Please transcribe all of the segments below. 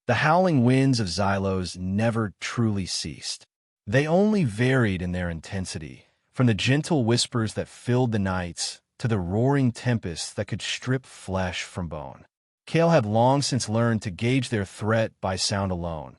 The howling winds of Xylos never truly ceased. They only varied in their intensity, from the gentle whispers that filled the nights to the roaring tempests that could strip flesh from bone. Kale had long since learned to gauge their threat by sound alone,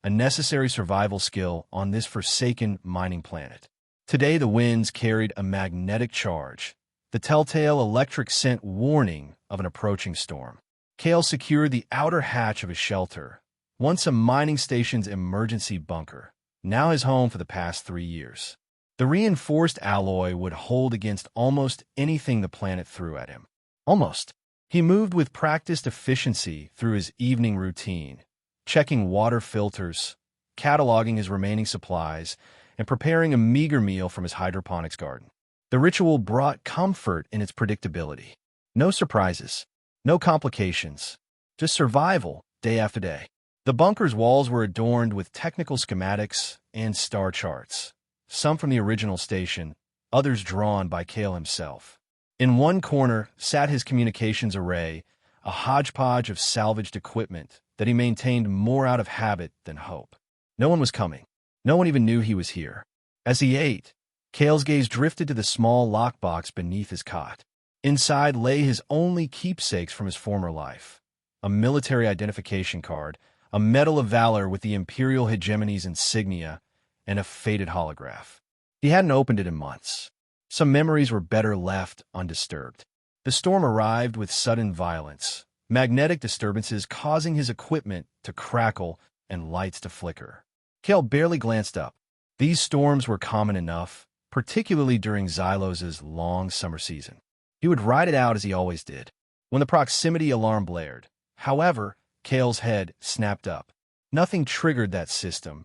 a necessary survival skill on this forsaken mining planet. Today the winds carried a magnetic charge, the telltale electric scent warning of an approaching storm. Kale secured the outer hatch of his shelter, once a mining station's emergency bunker, now his home for the past 3 years. The reinforced alloy would hold against almost anything the planet threw at him. Almost. He moved with practiced efficiency through his evening routine, checking water filters, cataloging his remaining supplies, and preparing a meager meal from his hydroponics garden. The ritual brought comfort in its predictability. No surprises, no complications, just survival day after day. The bunker's walls were adorned with technical schematics and star charts, some from the original station, others drawn by Kale himself. In one corner sat his communications array, a hodgepodge of salvaged equipment that he maintained more out of habit than hope. No one was coming. No one even knew he was here. As he ate, Kale's gaze drifted to the small lockbox beneath his cot. Inside lay his only keepsakes from his former life: a military identification card, a Medal of Valor with the Imperial Hegemony's insignia, and a faded holograph. He hadn't opened it in months. Some memories were better left undisturbed. The storm arrived with sudden violence, magnetic disturbances causing his equipment to crackle and lights to flicker. Kale barely glanced up. These storms were common enough, particularly during Xylos' long summer season. He would ride it out as he always did. When the proximity alarm blared, however, Kale's head snapped up. Nothing triggered that system.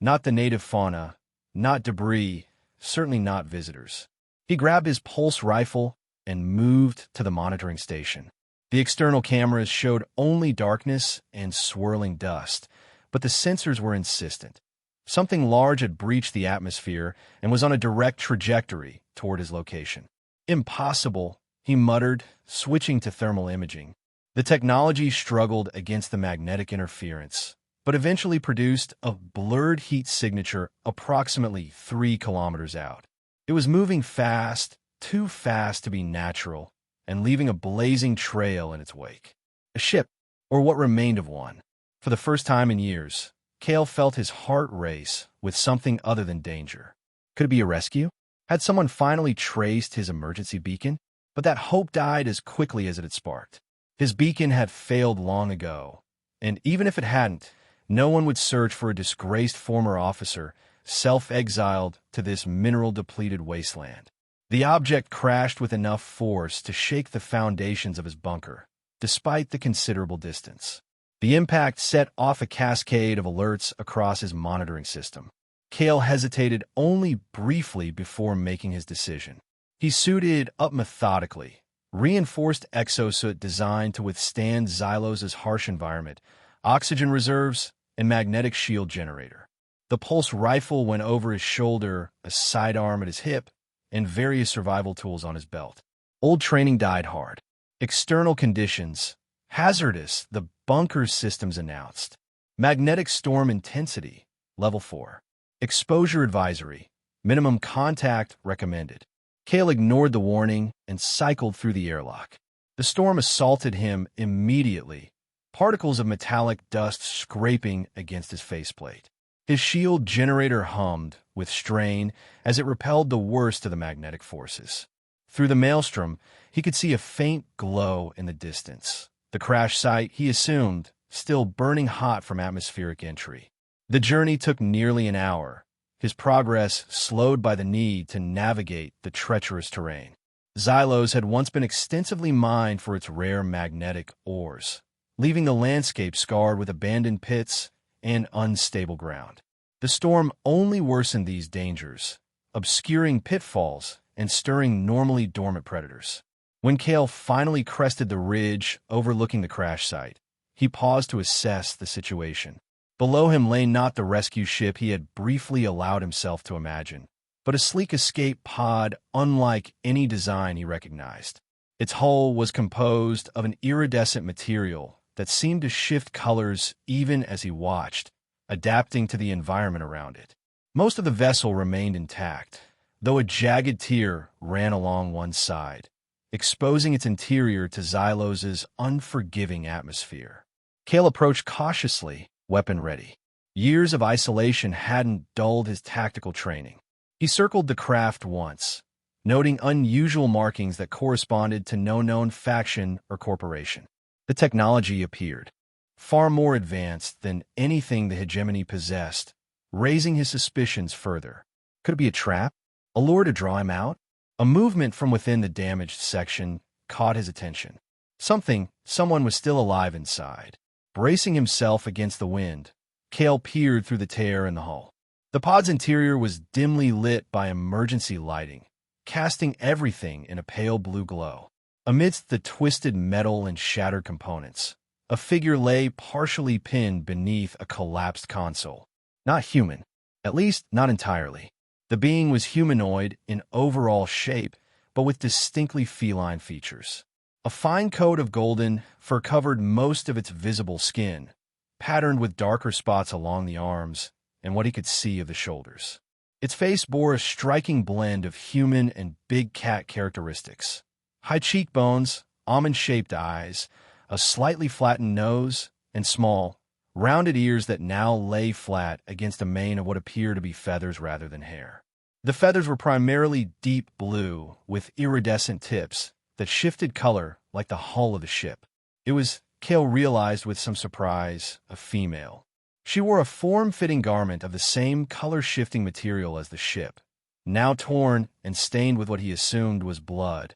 Not the native fauna, not debris, certainly not visitors. He grabbed his pulse rifle and moved to the monitoring station. The external cameras showed only darkness and swirling dust, but the sensors were insistent. Something large had breached the atmosphere and was on a direct trajectory toward his location. Impossible, he muttered, switching to thermal imaging. The technology struggled against the magnetic interference, but eventually produced a blurred heat signature approximately 3 kilometers out. It was moving fast, too fast to be natural, and leaving a blazing trail in its wake. A ship, or what remained of one. For the first time in years, Kale felt his heart race with something other than danger. Could it be a rescue? Had someone finally traced his emergency beacon? But that hope died as quickly as it had sparked. His beacon had failed long ago, and even if it hadn't, no one would search for a disgraced former officer self-exiled to this mineral-depleted wasteland. The object crashed with enough force to shake the foundations of his bunker, despite the considerable distance. The impact set off a cascade of alerts across his monitoring system. Kale hesitated only briefly before making his decision. He suited up methodically, reinforced exosuit designed to withstand Xylos' harsh environment, oxygen reserves, and magnetic shield generator. The pulse rifle went over his shoulder, a sidearm at his hip, and various survival tools on his belt. Old training died hard. External conditions, hazardous, the bunker's systems announced. Magnetic storm intensity, level 4. Exposure advisory, minimum contact recommended. Kale ignored the warning and cycled through the airlock. The storm assaulted him immediately, particles of metallic dust scraping against his faceplate. His shield generator hummed with strain as it repelled the worst of the magnetic forces. Through the maelstrom, he could see a faint glow in the distance. The crash site, he assumed, still burning hot from atmospheric entry. The journey took nearly an hour, his progress slowed by the need to navigate the treacherous terrain. Xylos had once been extensively mined for its rare magnetic ores, leaving the landscape scarred with abandoned pits and unstable ground. The storm only worsened these dangers, obscuring pitfalls and stirring normally dormant predators. When Kale finally crested the ridge overlooking the crash site, he paused to assess the situation. Below him lay not the rescue ship he had briefly allowed himself to imagine, but a sleek escape pod unlike any design he recognized. Its hull was composed of an iridescent material that seemed to shift colors even as he watched, adapting to the environment around it. Most of the vessel remained intact, though a jagged tear ran along one side, exposing its interior to Xylos's unforgiving atmosphere. Kale approached cautiously, weapon ready. Years of isolation hadn't dulled his tactical training. He circled the craft once, noting unusual markings that corresponded to no known faction or corporation. The technology appeared, far more advanced than anything the hegemony possessed, raising his suspicions further. Could it be a trap? A lure to draw him out? A movement from within the damaged section caught his attention. Someone was still alive inside. Bracing himself against the wind, Kale peered through the tear in the hull. The pod's interior was dimly lit by emergency lighting, casting everything in a pale blue glow. Amidst the twisted metal and shattered components, a figure lay partially pinned beneath a collapsed console. Not human, at least not entirely. The being was humanoid in overall shape, but with distinctly feline features. A fine coat of golden fur covered most of its visible skin, patterned with darker spots along the arms and what he could see of the shoulders. Its face bore a striking blend of human and big cat characteristics. High cheekbones, almond-shaped eyes, a slightly flattened nose, and small, rounded ears that now lay flat against a mane of what appeared to be feathers rather than hair. The feathers were primarily deep blue with iridescent tips that shifted color like the hull of the ship. It was, Kale realized with some surprise, a female. She wore a form-fitting garment of the same color-shifting material as the ship, now torn and stained with what he assumed was blood,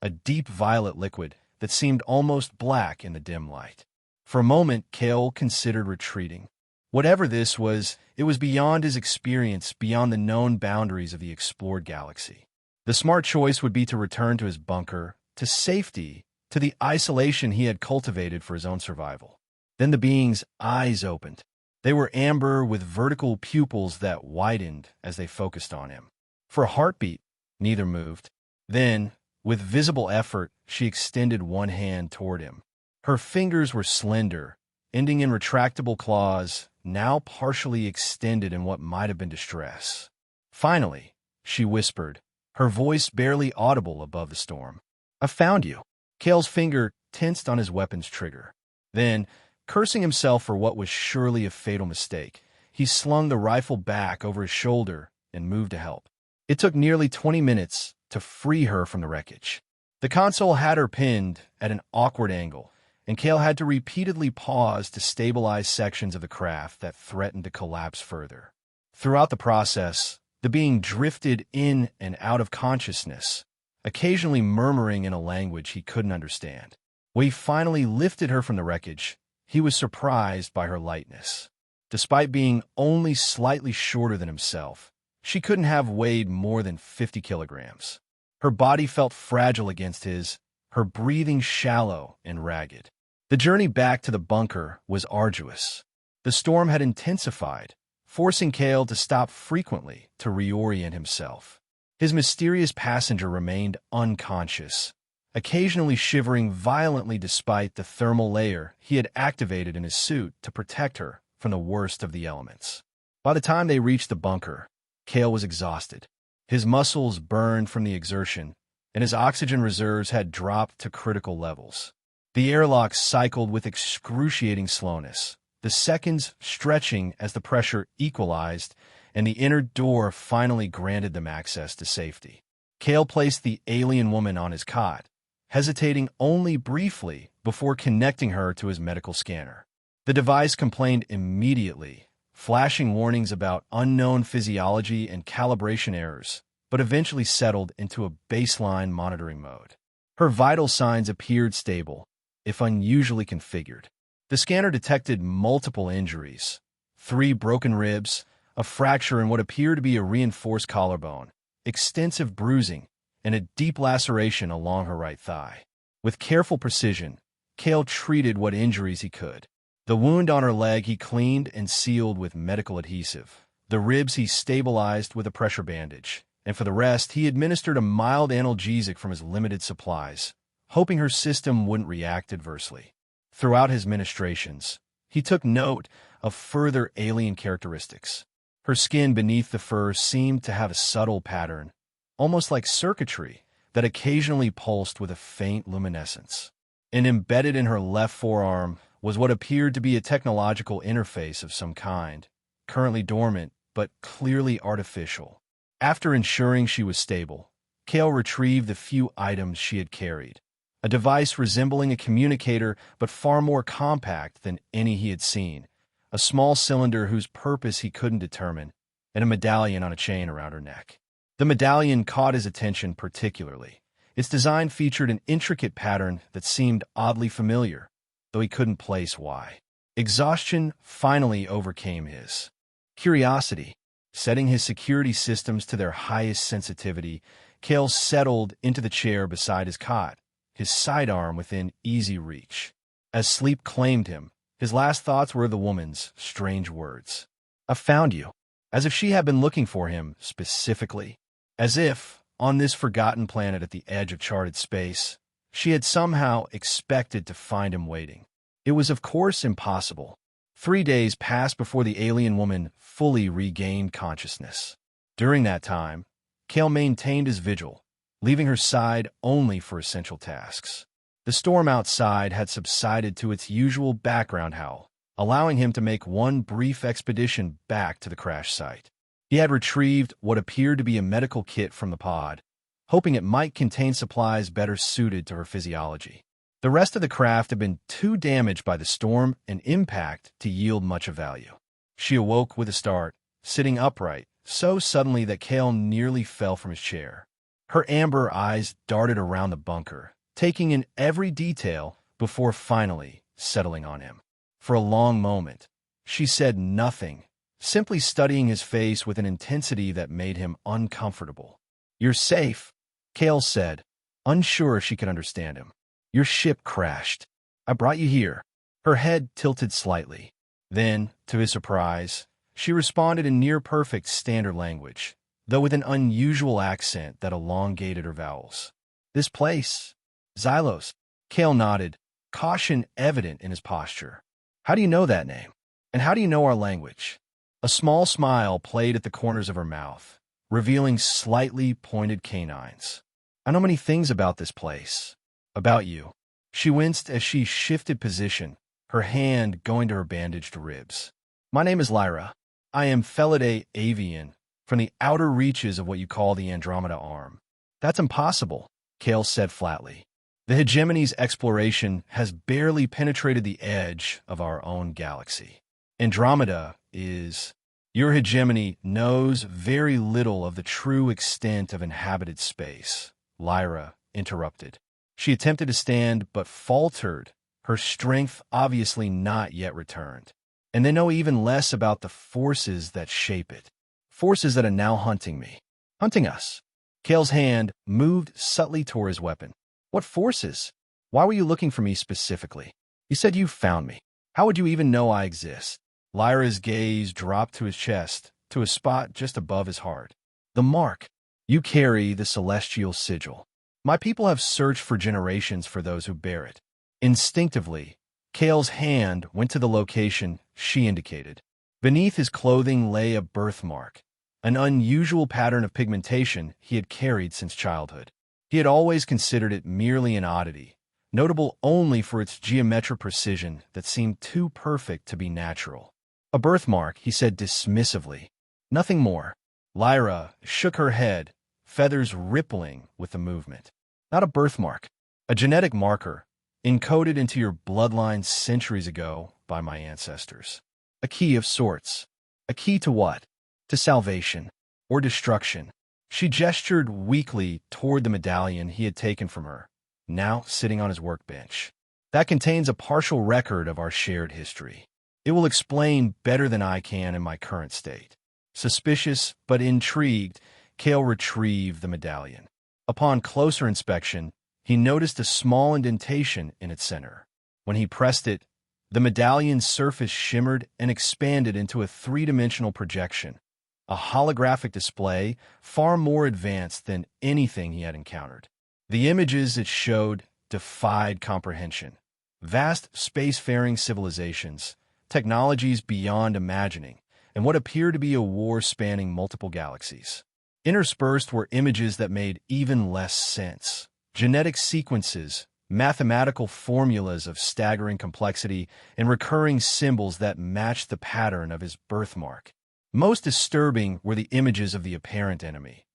a deep violet liquid that seemed almost black in the dim light. For a moment, Kale considered retreating. Whatever this was, it was beyond his experience, beyond the known boundaries of the explored galaxy. The smart choice would be to return to his bunker, to safety, to the isolation he had cultivated for his own survival. Then the being's eyes opened. They were amber with vertical pupils that widened as they focused on him. For a heartbeat, neither moved. Then, with visible effort, she extended one hand toward him. Her fingers were slender, ending in retractable claws, now partially extended in what might have been distress. Finally, she whispered, her voice barely audible above the storm. "I found you." Kale's finger tensed on his weapon's trigger. Then, cursing himself for what was surely a fatal mistake, he slung the rifle back over his shoulder and moved to help. It took nearly 20 minutes to free her from the wreckage. The console had her pinned at an awkward angle, and Kale had to repeatedly pause to stabilize sections of the craft that threatened to collapse further. Throughout the process, the being drifted in and out of consciousness, occasionally murmuring in a language he couldn't understand. When he finally lifted her from the wreckage, he was surprised by her lightness. Despite being only slightly shorter than himself, she couldn't have weighed more than 50 kilograms. Her body felt fragile against his, her breathing shallow and ragged. The journey back to the bunker was arduous. The storm had intensified, forcing Kale to stop frequently to reorient himself. His mysterious passenger remained unconscious, occasionally shivering violently despite the thermal layer he had activated in his suit to protect her from the worst of the elements. By the time they reached the bunker, Kale was exhausted. His muscles burned from the exertion, and his oxygen reserves had dropped to critical levels. The airlock cycled with excruciating slowness, the seconds stretching as the pressure equalized, and the inner door finally granted them access to safety. Kale placed the alien woman on his cot, hesitating only briefly before connecting her to his medical scanner. The device complained immediately, flashing warnings about unknown physiology and calibration errors, but eventually settled into a baseline monitoring mode. Her vital signs appeared stable, if unusually configured. The scanner detected multiple injuries: 3 broken ribs, a fracture in what appeared to be a reinforced collarbone, extensive bruising, and a deep laceration along her right thigh. With careful precision, Kale treated what injuries he could. The wound on her leg he cleaned and sealed with medical adhesive. The ribs he stabilized with a pressure bandage. And for the rest, he administered a mild analgesic from his limited supplies, hoping her system wouldn't react adversely. Throughout his ministrations, he took note of further alien characteristics. Her skin beneath the fur seemed to have a subtle pattern, almost like circuitry, that occasionally pulsed with a faint luminescence. And embedded in her left forearm was what appeared to be a technological interface of some kind, currently dormant but clearly artificial. After ensuring she was stable, Kale retrieved the few items she had carried, a device resembling a communicator but far more compact than any he had seen, a small cylinder whose purpose he couldn't determine, and a medallion on a chain around her neck. The medallion caught his attention particularly. Its design featured an intricate pattern that seemed oddly familiar, though he couldn't place why. Exhaustion finally overcame his curiosity. Setting his security systems to their highest sensitivity, Kale settled into the chair beside his cot, his sidearm within easy reach. As sleep claimed him, his last thoughts were the woman's strange words. "I found you." As if she had been looking for him specifically. As if, on this forgotten planet at the edge of charted space, she had somehow expected to find him waiting. It was of course impossible. 3 days passed before the alien woman fully regained consciousness. During that time, Kale maintained his vigil, leaving her side only for essential tasks. The storm outside had subsided to its usual background howl, allowing him to make one brief expedition back to the crash site. He had retrieved what appeared to be a medical kit from the pod, hoping it might contain supplies better suited to her physiology. The rest of the craft had been too damaged by the storm and impact to yield much of value. She awoke with a start, sitting upright, so suddenly that Kale nearly fell from his chair. Her amber eyes darted around the bunker, taking in every detail before finally settling on him. For a long moment, she said nothing, simply studying his face with an intensity that made him uncomfortable. "You're safe," Kale said, unsure she could understand him. "Your ship crashed. I brought you here." Her head tilted slightly. Then, to his surprise, she responded in near-perfect standard language, though with an unusual accent that elongated her vowels. "This place, Xylos." Kale nodded, caution evident in his posture. "How do you know that name? And how do you know our language?" A small smile played at the corners of her mouth, revealing slightly pointed canines. "I know many things about this place. About you." She winced as she shifted position, her hand going to her bandaged ribs. "My name is Lyra. I am Felidae Avian, from the outer reaches of what you call the Andromeda Arm." "That's impossible," Kale said flatly. "The hegemony's exploration has barely penetrated the edge of our own galaxy. Andromeda is... Your hegemony knows very little of the true extent of inhabited space," Lyra interrupted. She attempted to stand, but faltered, her strength obviously not yet returned. "And they know even less about the forces that shape it. Forces that are now hunting me. Hunting us." Kale's hand moved subtly toward his weapon. "What forces? Why were you looking for me specifically? You said you found me. How would you even know I exist?" Lyra's gaze dropped to his chest, to a spot just above his heart. "The mark. You carry the celestial sigil. My people have searched for generations for those who bear it." Instinctively, Kale's hand went to the location she indicated. Beneath his clothing lay a birthmark, an unusual pattern of pigmentation he had carried since childhood. He had always considered it merely an oddity, notable only for its geometric precision that seemed too perfect to be natural. "A birthmark," he said dismissively. "Nothing more." Lyra shook her head, feathers rippling with the movement. "Not a birthmark. A genetic marker, encoded into your bloodline centuries ago by my ancestors. A key of sorts. A key to what? To salvation. Or destruction." She gestured weakly toward the medallion he had taken from her, now sitting on his workbench. "That contains a partial record of our shared history. It will explain better than I can in my current state." Suspicious but intrigued, Kale retrieved the medallion. Upon closer inspection, he noticed a small indentation in its center. When he pressed it, the medallion's surface shimmered and expanded into a three-dimensional projection, a holographic display far more advanced than anything he had encountered. The images it showed defied comprehension. Vast spacefaring civilizations, technologies beyond imagining, and what appeared to be a war spanning multiple galaxies. Interspersed were images that made even less sense. Genetic sequences, mathematical formulas of staggering complexity, and recurring symbols that matched the pattern of his birthmark. Most disturbing were the images of the apparent enemy.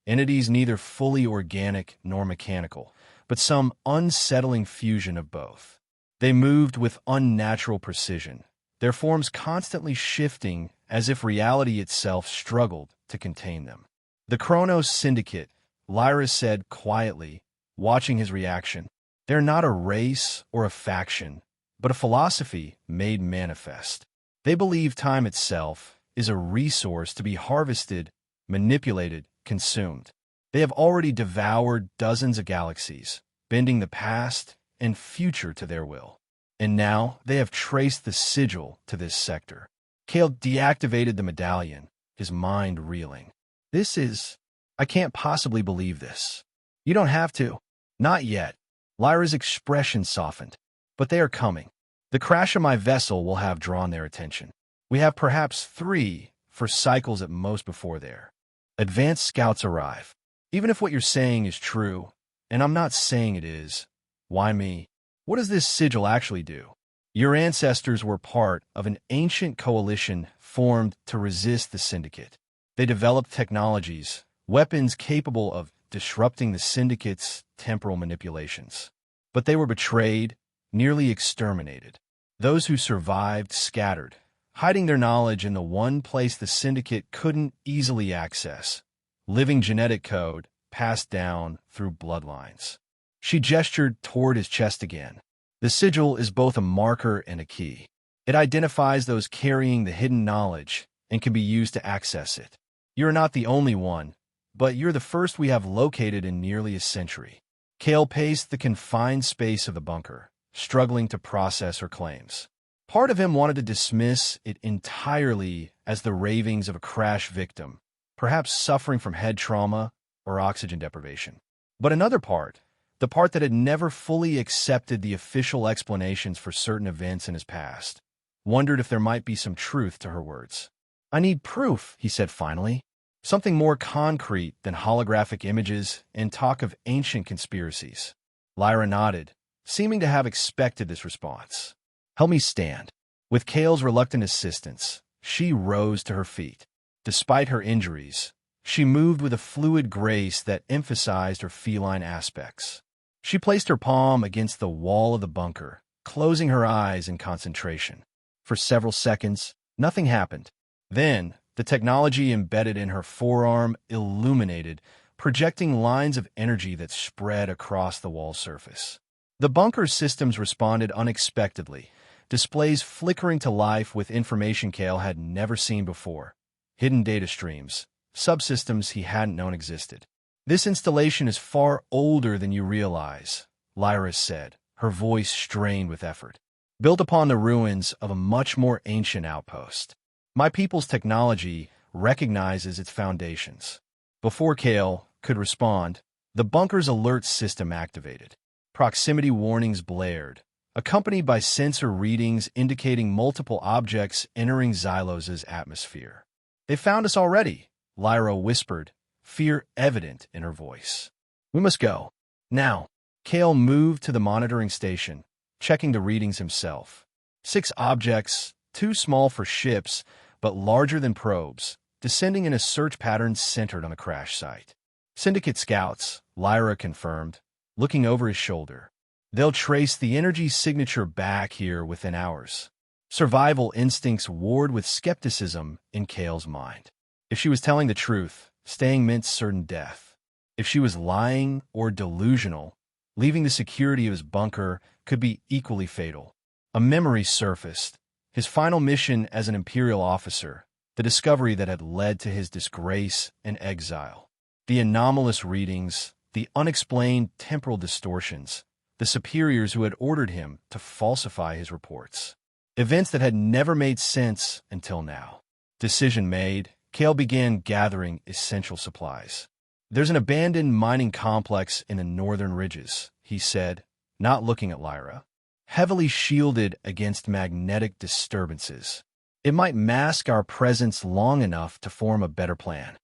Entities neither fully organic nor mechanical, but some unsettling fusion of both. They moved with unnatural precision, their forms constantly shifting as if reality itself struggled to contain them. The Kronos Syndicate, Lyra said quietly, watching his reaction. They're not a race or a faction, but a philosophy made manifest. They believe time itself is a resource to be harvested, manipulated, consumed. They have already devoured dozens of galaxies, bending the past and future to their will. And now they have traced the sigil to this sector. Kale deactivated the medallion, his mind reeling. I can't possibly believe this. You don't have to. Not yet. Lyra's expression softened. But they are coming. The crash of my vessel will have drawn their attention. We have perhaps 3 for cycles at most before there. Advanced scouts arrive. Even if what you're saying is true, and I'm not saying it is, why me? What does this sigil actually do? Your ancestors were part of an ancient coalition formed to resist the Syndicate. They developed technologies, weapons capable of disrupting the Syndicate's temporal manipulations. But they were betrayed, nearly exterminated. Those who survived scattered, hiding their knowledge in the one place the Syndicate couldn't easily access, living genetic code passed down through bloodlines. She gestured toward his chest again. The sigil is both a marker and a key. It identifies those carrying the hidden knowledge and can be used to access it. You're not the only one, but you're the first we have located in nearly a century. Kale paced the confined space of the bunker, struggling to process her claims. Part of him wanted to dismiss it entirely as the ravings of a crash victim, perhaps suffering from head trauma or oxygen deprivation. But another part, the part that had never fully accepted the official explanations for certain events in his past, wondered if there might be some truth to her words. I need proof, he said finally. Something more concrete than holographic images and talk of ancient conspiracies. Lyra nodded, seeming to have expected this response. Help me stand. With Kale's reluctant assistance, she rose to her feet. Despite her injuries, she moved with a fluid grace that emphasized her feline aspects. She placed her palm against the wall of the bunker, closing her eyes in concentration. For several seconds, nothing happened. Then, the technology embedded in her forearm illuminated, projecting lines of energy that spread across the wall surface. The bunker's systems responded unexpectedly, displays flickering to life with information Kale had never seen before. Hidden data streams, subsystems he hadn't known existed. This installation is far older than you realize, Lyra said, her voice strained with effort. Built upon the ruins of a much more ancient outpost. My people's technology recognizes its foundations. Before Kale could respond, the bunker's alert system activated. Proximity warnings blared, accompanied by sensor readings indicating multiple objects entering Xylos' atmosphere. They found us already, Lyra whispered, fear evident in her voice. We must go. Now. Kale moved to the monitoring station, checking the readings himself. 6 objects, too small for ships, but larger than probes, descending in a search pattern centered on the crash site. Syndicate scouts, Lyra confirmed, looking over his shoulder. They'll trace the energy signature back here within hours. Survival instincts warred with skepticism in Kale's mind. If she was telling the truth, staying meant certain death. If she was lying or delusional, leaving the security of his bunker could be equally fatal. A memory surfaced, his final mission as an Imperial officer, the discovery that had led to his disgrace and exile. The anomalous readings, the unexplained temporal distortions, the superiors who had ordered him to falsify his reports. Events that had never made sense until now. Decision made, Kale began gathering essential supplies. There's an abandoned mining complex in the northern ridges, he said, not looking at Lyra. heavily shielded against magnetic disturbances. It might mask our presence long enough to form a better plan.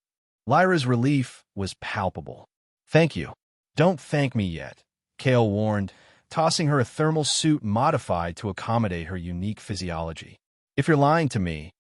Lyra's relief was palpable. Thank you. Don't thank me yet, Kale warned, tossing her a thermal suit modified to accommodate her unique physiology. If you're lying to me,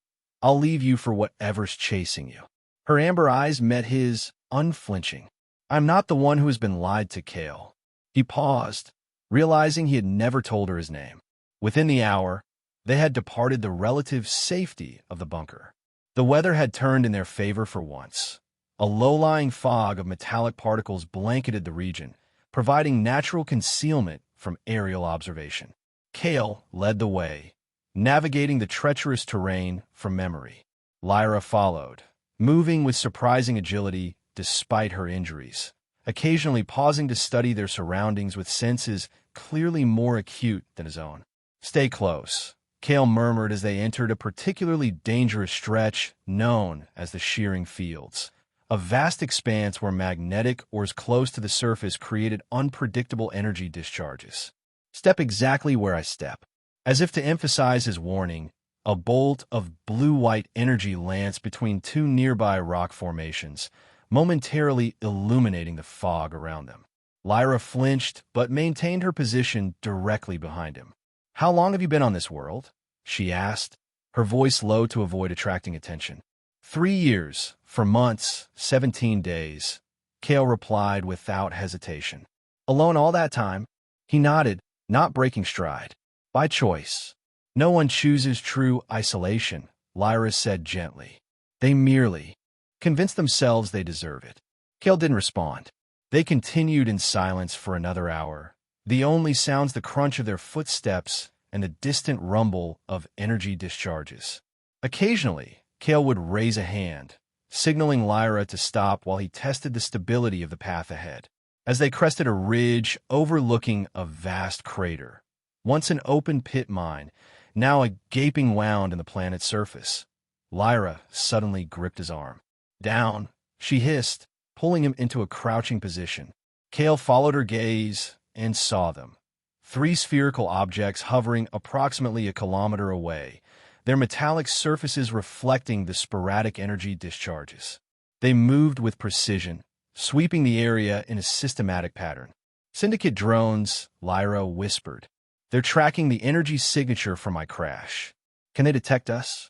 I'll leave you for whatever's chasing you. Her amber eyes met his, unflinching. I'm not the one who has been lied to, Kale. He paused, realizing he had never told her his name. Within the hour, they had departed the relative safety of the bunker. The weather had turned in their favor for once. A low-lying fog of metallic particles blanketed the region, providing natural concealment from aerial observation. Kale led the way, navigating the treacherous terrain from memory. Lyra followed, moving with surprising agility despite her injuries, occasionally pausing to study their surroundings with senses clearly more acute than his own. Stay close, Kale murmured as they entered a particularly dangerous stretch known as the Shearing Fields, a vast expanse where magnetic ores close to the surface created unpredictable energy discharges. Step exactly where I step. As if to emphasize his warning, a bolt of blue-white energy lanced between two nearby rock formations, momentarily illuminating the fog around them. Lyra flinched but maintained her position directly behind him. How long have you been on this world? She asked, her voice low to avoid attracting attention. 3 years, for months, 17 days, Kale replied without hesitation. Alone all that time? He nodded, not breaking stride. By choice. No one chooses true isolation, Lyra said gently. They merely convince themselves they deserve it. Kale didn't respond. They continued in silence for another hour, the only sounds the crunch of their footsteps and the distant rumble of energy discharges. Occasionally, Kale would raise a hand, signaling Lyra to stop while he tested the stability of the path ahead. As they crested a ridge overlooking a vast crater, once an open pit mine, now a gaping wound in the planet's surface, Lyra suddenly gripped his arm. Down, she hissed, pulling him into a crouching position. Kale followed her gaze and saw them. 3 spherical objects hovering approximately a kilometer away, their metallic surfaces reflecting the sporadic energy discharges. They moved with precision, sweeping the area in a systematic pattern. Syndicate drones, Lyra whispered. They're tracking the energy signature from my crash. Can they detect us?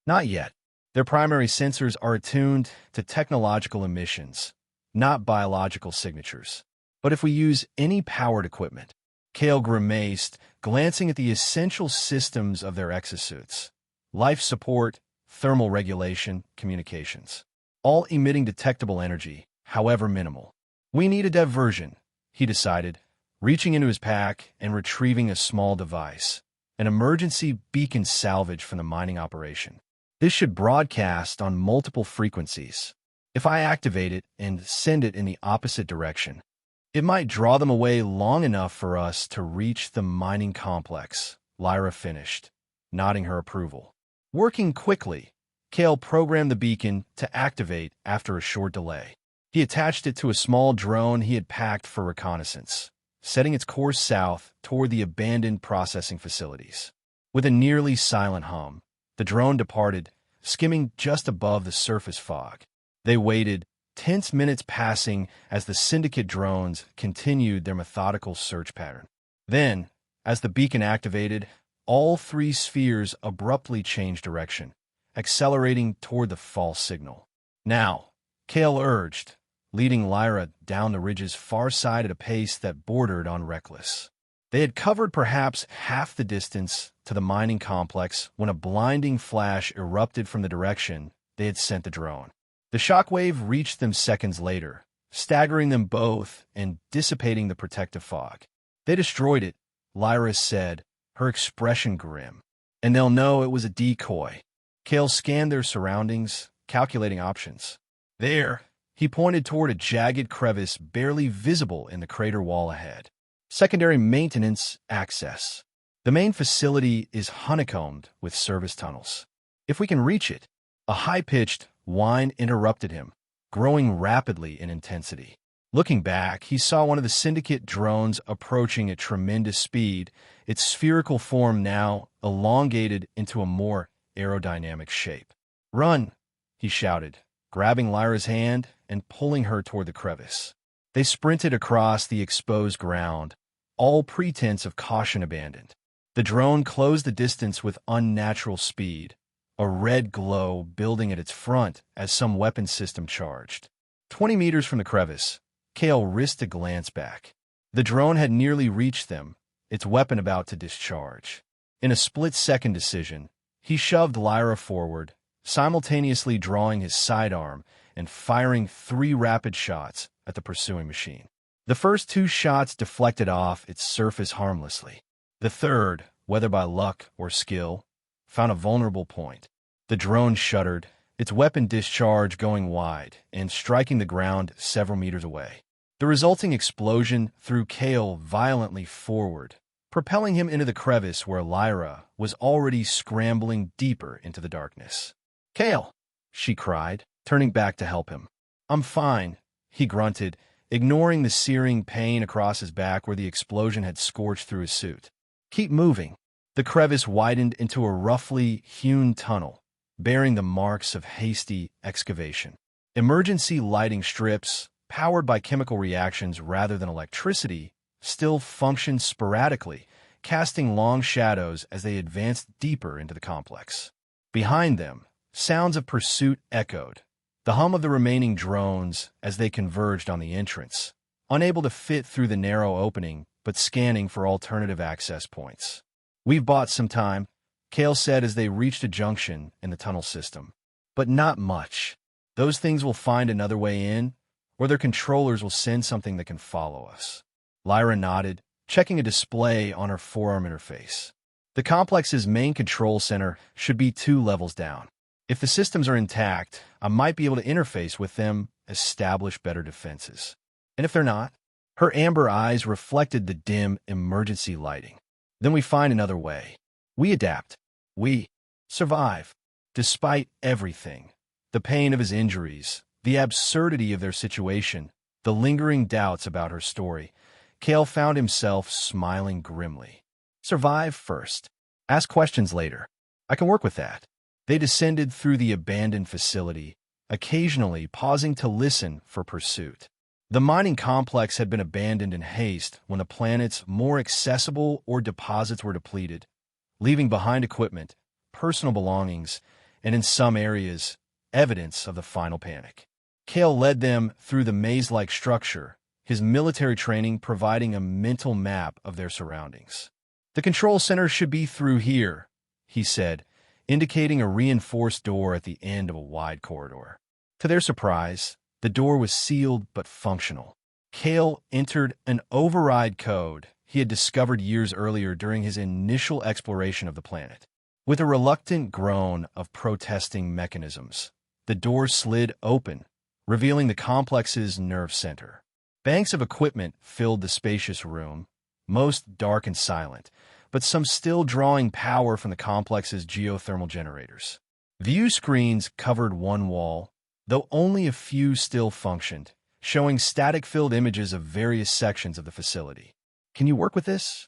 Not yet. Their primary sensors are attuned to technological emissions, not biological signatures. But if we use any powered equipment, Kale grimaced, glancing at the essential systems of their exosuits. Life support, thermal regulation, communications. All emitting detectable energy, however minimal. We need a diversion, he decided, reaching into his pack and retrieving a small device, an emergency beacon salvage from the mining operation. This should broadcast on multiple frequencies. If I activate it and send it in the opposite direction, it might draw them away long enough for us to reach the mining complex, Lyra finished, nodding her approval. Working quickly, Kale programmed the beacon to activate after a short delay. He attached it to a small drone he had packed for reconnaissance, setting its course south toward the abandoned processing facilities. With a nearly silent hum, the drone departed, skimming just above the surface fog. They waited, tense minutes passing as the syndicate drones continued their methodical search pattern. Then, as the beacon activated, all 3 spheres abruptly changed direction, accelerating toward the false signal. Now, Kale urged, leading Lyra down the ridge's far side at a pace that bordered on reckless. They had covered perhaps half the distance to the mining complex when a blinding flash erupted from the direction they had sent the drone. The shockwave reached them seconds later, staggering them both and dissipating the protective fog. They destroyed it, Lyra said, her expression grim. And they'll know it was a decoy. Kale scanned their surroundings, calculating options. There, he pointed toward a jagged crevice barely visible in the crater wall ahead. Secondary maintenance access. The main facility is honeycombed with service tunnels. If we can reach it, a high-pitched whine interrupted him, growing rapidly in intensity. Looking back, he saw one of the syndicate drones approaching at tremendous speed, its spherical form now elongated into a more aerodynamic shape. "Run!" he shouted, grabbing Lyra's hand and pulling her toward the crevice. They sprinted across the exposed ground, all pretense of caution abandoned. The drone closed the distance with unnatural speed, a red glow building at its front as some weapon system charged. 20 meters from the crevice, Kale risked a glance back. The drone had nearly reached them, its weapon about to discharge. In a split-second decision, he shoved Lyra forward, simultaneously drawing his sidearm and firing 3 rapid shots at the pursuing machine. The first 2 shots deflected off its surface harmlessly. The third, whether by luck or skill, found a vulnerable point. The drone shuddered, its weapon discharge going wide and striking the ground several meters away. The resulting explosion threw Kale violently forward, propelling him into the crevice where Lyra was already scrambling deeper into the darkness. "Kale!" she cried, turning back to help him. "I'm fine," he grunted, ignoring the searing pain across his back where the explosion had scorched through his suit. "Keep moving." The crevice widened into a roughly hewn tunnel, bearing the marks of hasty excavation. Emergency lighting strips, powered by chemical reactions rather than electricity, still functioned sporadically, casting long shadows as they advanced deeper into the complex. Behind them, sounds of pursuit echoed, the hum of the remaining drones as they converged on the entrance, unable to fit through the narrow opening but scanning for alternative access points. "We've bought some time," Kale said as they reached a junction in the tunnel system. "But not much. Those things will find another way in, or their controllers will send something that can follow us." Lyra nodded, checking a display on her forearm interface. "The complex's main control center should be 2 levels down. If the systems are intact, I might be able to interface with them, establish better defenses. And if they're not?" Her amber eyes reflected the dim emergency lighting. "Then we find another way. We adapt. We survive." Despite everything, the pain of his injuries, the absurdity of their situation, the lingering doubts about her story, Kale found himself smiling grimly. "Survive first. Ask questions later. I can work with that." They descended through the abandoned facility, occasionally pausing to listen for pursuit. The mining complex had been abandoned in haste when the planet's more accessible ore deposits were depleted, leaving behind equipment, personal belongings, and in some areas, evidence of the final panic. Kale led them through the maze-like structure, his military training providing a mental map of their surroundings. "The control center should be through here," he said, indicating a reinforced door at the end of a wide corridor. To their surprise, the door was sealed but functional. Kale entered an override code he had discovered years earlier during his initial exploration of the planet. With a reluctant groan of protesting mechanisms, the door slid open, revealing the complex's nerve center. Banks of equipment filled the spacious room, most dark and silent, but some still drawing power from the complex's geothermal generators. View screens covered one wall, though only a few still functioned, showing static-filled images of various sections of the facility. "Can you work with this?"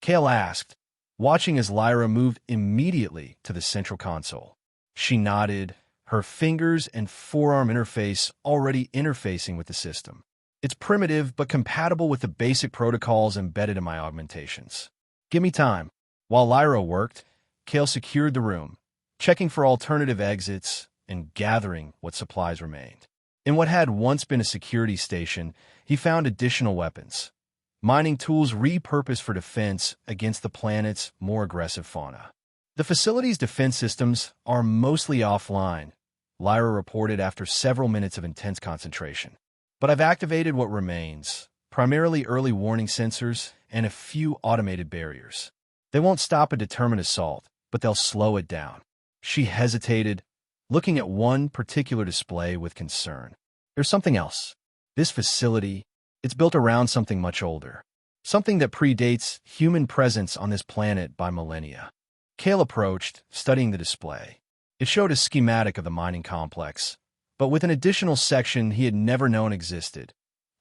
Kale asked, watching as Lyra moved immediately to the central console. She nodded, her fingers and forearm interface already interfacing with the system. "It's primitive but compatible with the basic protocols embedded in my augmentations. Give me time." While Lyra worked, Kale secured the room, checking for alternative exits and gathering what supplies remained. In what had once been a security station, he found additional weapons, mining tools repurposed for defense against the planet's more aggressive fauna. "The facility's defense systems are mostly offline," Lyra reported after several minutes of intense concentration. "But I've activated what remains, primarily early warning sensors and a few automated barriers. They won't stop a determined assault, but they'll slow it down." She hesitated, looking at one particular display with concern. "There's something else. This facility, it's built around something much older. Something that predates human presence on this planet by millennia." Kale approached, studying the display. It showed a schematic of the mining complex, but with an additional section he had never known existed.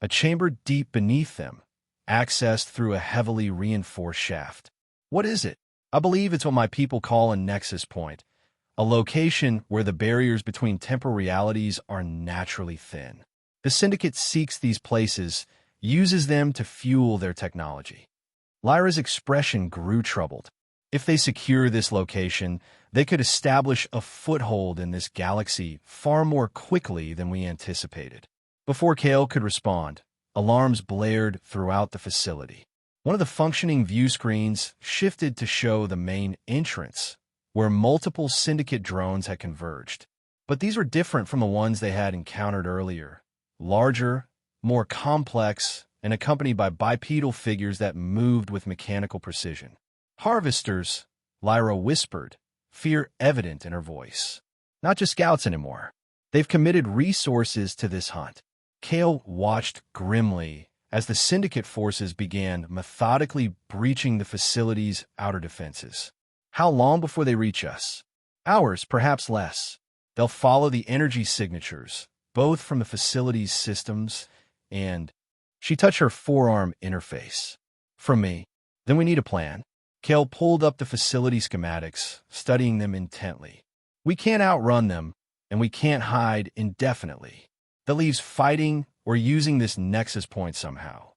A chamber deep beneath them, accessed through a heavily reinforced shaft. What is it? I believe it's what my people call a nexus point, a location where the barriers between temporal realities are naturally thin. The Syndicate seeks these places, uses them to fuel their technology. Lyra's expression grew troubled. If they secure this location, they could establish a foothold in this galaxy far more quickly than we anticipated. Before Kale could respond, alarms blared throughout the facility. One of the functioning view screens shifted to show the main entrance, where multiple Syndicate drones had converged. But these were different from the ones they had encountered earlier. Larger, more complex, and accompanied by bipedal figures that moved with mechanical precision. Harvesters, Lyra whispered, fear evident in her voice. Not just scouts anymore. They've committed resources to this hunt. Kale watched grimly as the Syndicate forces began methodically breaching the facility's outer defenses. How long before they reach us? Hours, perhaps less. They'll follow the energy signatures, both from the facility's systems and... She touched her forearm interface. From me. Then we need a plan. Kale pulled up the facility schematics, studying them intently. We can't outrun them, and we can't hide indefinitely. That leaves fighting or using this nexus point somehow.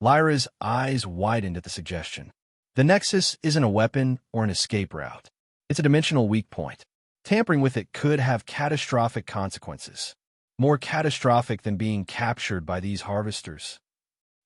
Lyra's eyes widened at the suggestion. The nexus isn't a weapon or an escape route. It's a dimensional weak point. Tampering with it could have catastrophic consequences. More catastrophic than being captured by these harvesters.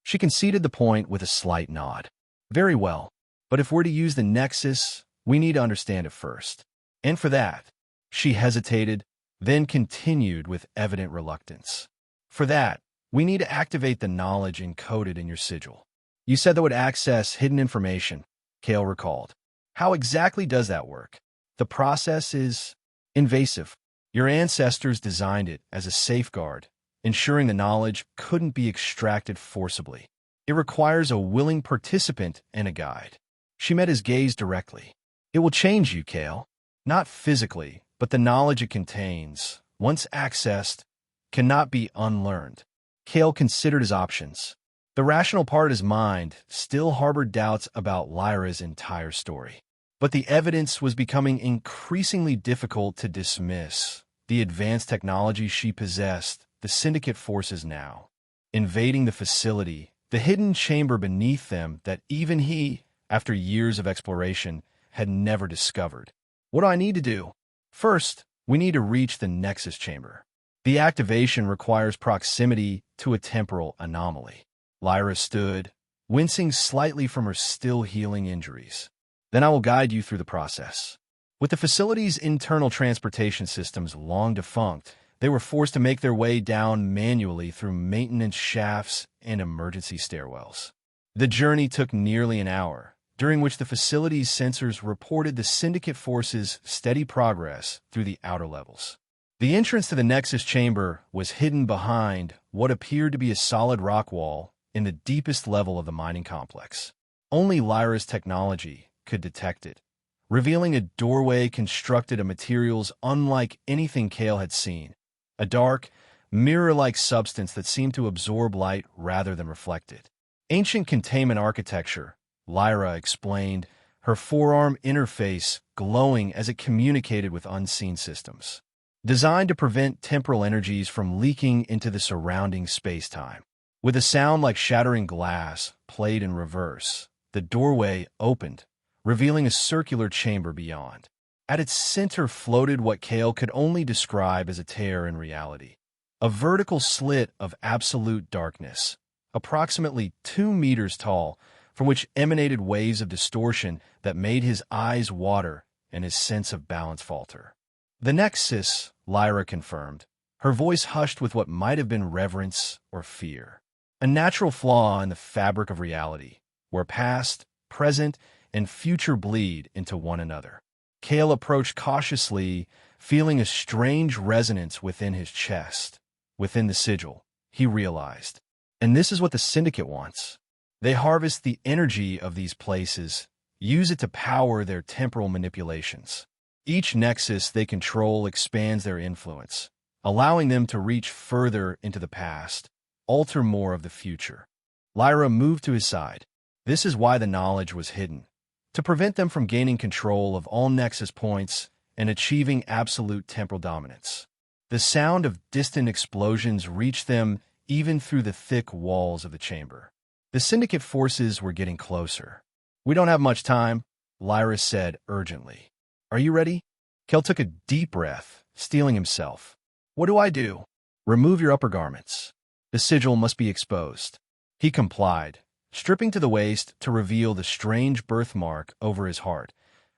She conceded the point with a slight nod. Very well, but if we're to use the nexus, we need to understand it first. And for that, she hesitated, then continued with evident reluctance. For that, we need to activate the knowledge encoded in your sigil. You said that would access hidden information, Kale recalled. How exactly does that work? The process is invasive. Your ancestors designed it as a safeguard, ensuring the knowledge couldn't be extracted forcibly. It requires a willing participant and a guide. She met his gaze directly. It will change you, Kale. Not physically, but the knowledge it contains, once accessed, cannot be unlearned. Kale considered his options. The rational part of his mind still harbored doubts about Lyra's entire story. But the evidence was becoming increasingly difficult to dismiss. The advanced technology she possessed, the Syndicate forces now, invading the facility, the hidden chamber beneath them that even he, after years of exploration, had never discovered. What do I need to do? First, we need to reach the Nexus chamber. The activation requires proximity to a temporal anomaly. Lyra stood, wincing slightly from her still healing injuries. Then I will guide you through the process. With the facility's internal transportation systems long defunct, they were forced to make their way down manually through maintenance shafts and emergency stairwells. The journey took nearly an hour, during which the facility's sensors reported the Syndicate forces' steady progress through the outer levels. The entrance to the Nexus chamber was hidden behind what appeared to be a solid rock wall in the deepest level of the mining complex. Only Lyra's technology could detect it, revealing a doorway constructed of materials unlike anything Kale had seen, a dark, mirror-like substance that seemed to absorb light rather than reflect it. Ancient containment architecture, Lyra explained, her forearm interface glowing as it communicated with unseen systems. Designed to prevent temporal energies from leaking into the surrounding space-time. With a sound like shattering glass played in reverse, the doorway opened, revealing a circular chamber beyond. At its center floated what Kale could only describe as a tear in reality. A vertical slit of absolute darkness, approximately 2 meters tall, from which emanated waves of distortion that made his eyes water and his sense of balance falter. The Nexus, Lyra confirmed, her voice hushed with what might have been reverence or fear. A natural flaw in the fabric of reality, where past, present, and future bleed into one another. Kale approached cautiously, feeling a strange resonance within his chest. Within the sigil, he realized. And this is what the Syndicate wants. They harvest the energy of these places, use it to power their temporal manipulations. Each nexus they control expands their influence, allowing them to reach further into the past, alter more of the future. Lyra moved to his side. This is why the knowledge was hidden. to prevent them from gaining control of all nexus points and achieving absolute temporal dominance. The sound of distant explosions reached them even through the thick walls of the chamber. The Syndicate forces were getting closer. "We don't have much time," Lyra said urgently. "Are you ready?" Kel took a deep breath, steeling himself. "What do I do?" "Remove your upper garments. The sigil must be exposed." He complied, stripping to the waist to reveal the strange birthmark over his heart,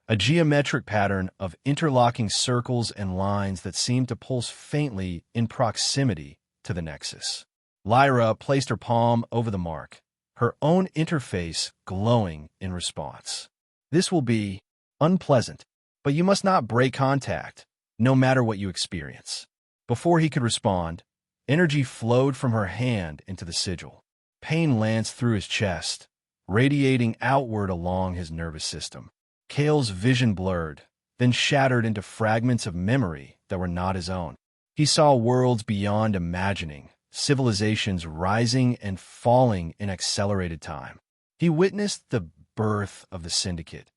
a geometric pattern of interlocking circles and lines that seemed to pulse faintly in proximity to the nexus. Lyra placed her palm over the mark, her own interface glowing in response. "This will be unpleasant, but you must not break contact, no matter what you experience." Before he could respond, energy flowed from her hand into the sigil. Pain lanced through his chest, radiating outward along his nervous system. Kale's vision blurred, then shattered into fragments of memory that were not his own. He saw worlds beyond imagining, civilizations rising and falling in accelerated time. He witnessed the birth of the Syndicate,